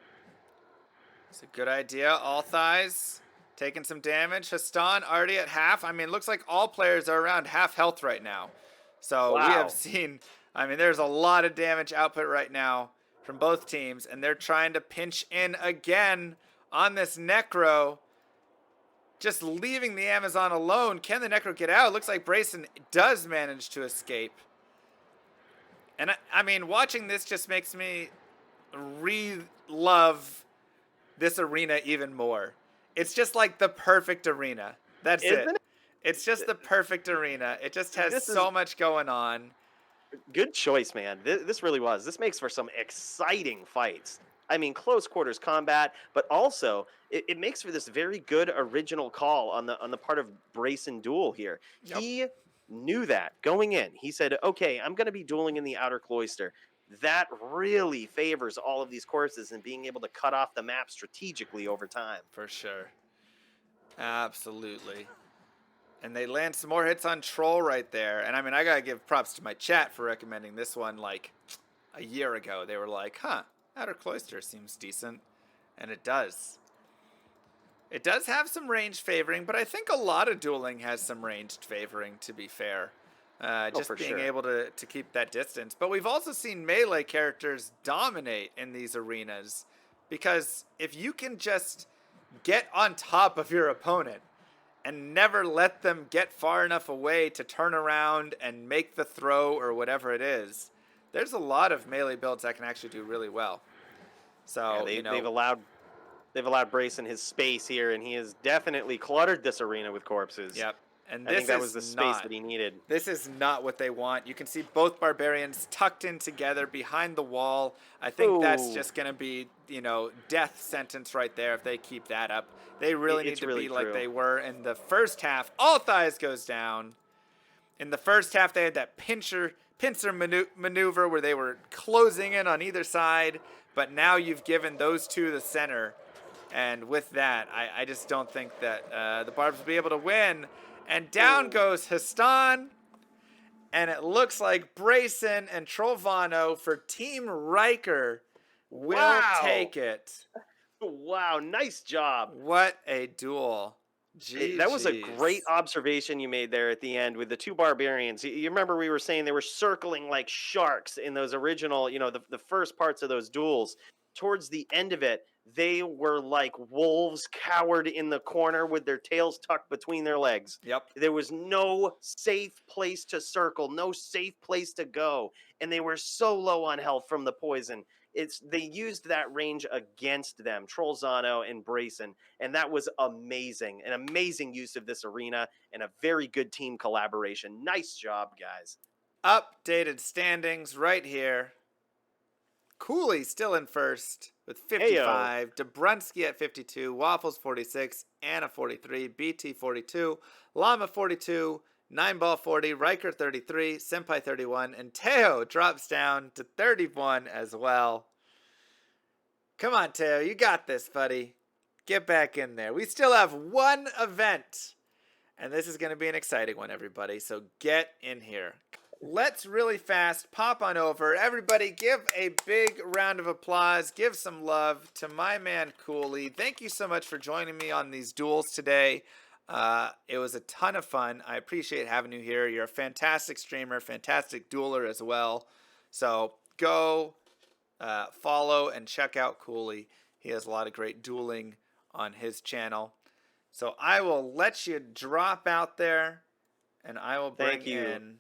It's a good idea. All thighs taking some damage. Hastan already at half. I mean, it looks like all players are around half health right now. So we have seen, there's a lot of damage output right now from both teams. And they're trying to pinch in again on this Necro. Just leaving the Amazon alone. Can the Necro get out? It looks like Brayson does manage to escape. And watching this just makes me love this arena even more. It's just like the perfect arena. That's it. It's just the perfect arena. It just has so much going on. Good choice, man. This really was. This makes for some exciting fights. Close quarters combat, but also it makes for this very good original call on the part of Brayson Duel here. Yep. He knew that going in. He said, okay, I'm going to be dueling in the outer cloister. That really favors all of these courses and being able to cut off the map strategically over time. For sure. Absolutely. And they land some more hits on Troll right there. And I got to give props to my chat for recommending this one like a year ago. They were like, Outer Cloister seems decent. And it does. It does have some ranged favoring, but I think a lot of dueling has some ranged favoring, to be fair. Just being able to keep that distance. But we've also seen melee characters dominate in these arenas. Because if you can just get on top of your opponent and never let them get far enough away to turn around and make the throw or whatever it is, there's a lot of melee builds that can actually do really well. So they've allowed Brayson his space here, and he has definitely cluttered this arena with corpses. Yep. And I think that was the space that he needed. This is not what they want. You can see both barbarians tucked in together behind the wall. I think that's just going to be, death sentence right there if they keep that up. They really need to be like they were in the first half. All thighs goes down. In the first half, they had that pincer maneuver where they were closing in on either side. But now you've given those two the center. And with that, I just don't think that the Barbs will be able to win. And down goes Histon. And it looks like Brayson and Trollvano for Team Riker will take it. Wow, nice job. What a duel. Jeez. That was a great observation you made there at the end with the two barbarians. You remember we were saying they were circling like sharks in those original, the first parts of those duels. Towards the end of it, they were like wolves cowered in the corner with their tails tucked between their legs. Yep. There was no safe place to circle, no safe place to go. And they were so low on health from the poison. They used that range against them, Trollzano and Brayson, and that was amazing. An amazing use of this arena and a very good team collaboration. Nice job, guys. Updated standings right here. Cooley still in first with 55, Dobrunsky at 52, Waffles 46, Anna 43, BT 42, Llama 42, 9ball 40, Riker 33, Senpai 31, and Teo drops down to 31 as well. Come on, Teo, you got this, buddy. Get back in there. We still have one event, and this is going to be an exciting one, everybody, so get in here. Let's really fast pop on over. Everybody give a big round of applause. Give some love to my man Cooley. Thank you so much for joining me on these duels today. It was a ton of fun. I appreciate having you here. You're a fantastic streamer, fantastic dueler as well. So go follow and check out Cooley. He has a lot of great dueling on his channel. So I will let you drop out there, and I will bring in...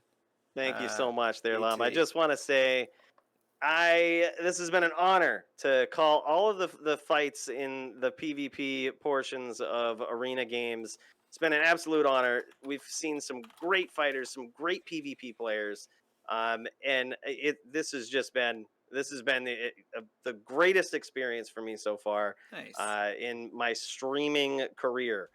Thank you so much there, Llama. I just want to say, this has been an honor to call all of the fights in the PvP portions of arena games. It's been an absolute honor. We've seen some great fighters, some great PvP players, and this has been the greatest experience for me so far. Nice. In my streaming career.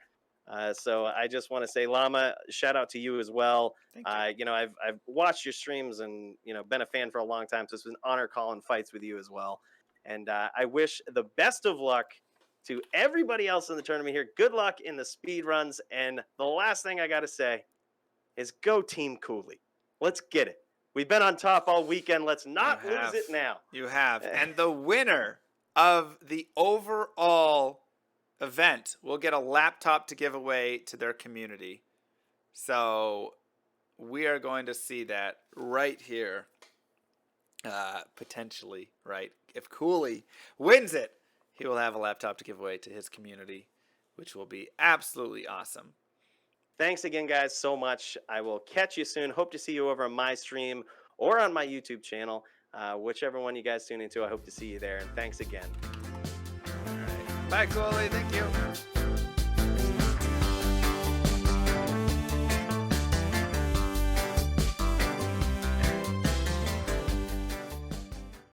So I just want to say, Llama, shout out to you as well. Thank you. I've watched your streams and, been a fan for a long time. So it's been an honor calling fights with you as well. And I wish the best of luck to everybody else in the tournament here. Good luck in the speed runs. And the last thing I got to say is go Team Cooley. Let's get it. We've been on top all weekend. Let's not lose it now. You have. And the winner of the overall event will get a laptop to give away to their community. So we are going to see that right here, potentially, right? If Cooley wins it, he will have a laptop to give away to his community, which will be absolutely awesome. Thanks again, guys, so much. I will catch you soon. Hope to see you over on my stream or on my YouTube channel. Whichever one you guys tune into, I hope to see you there. And thanks again. Bye, Cooley. Thank you.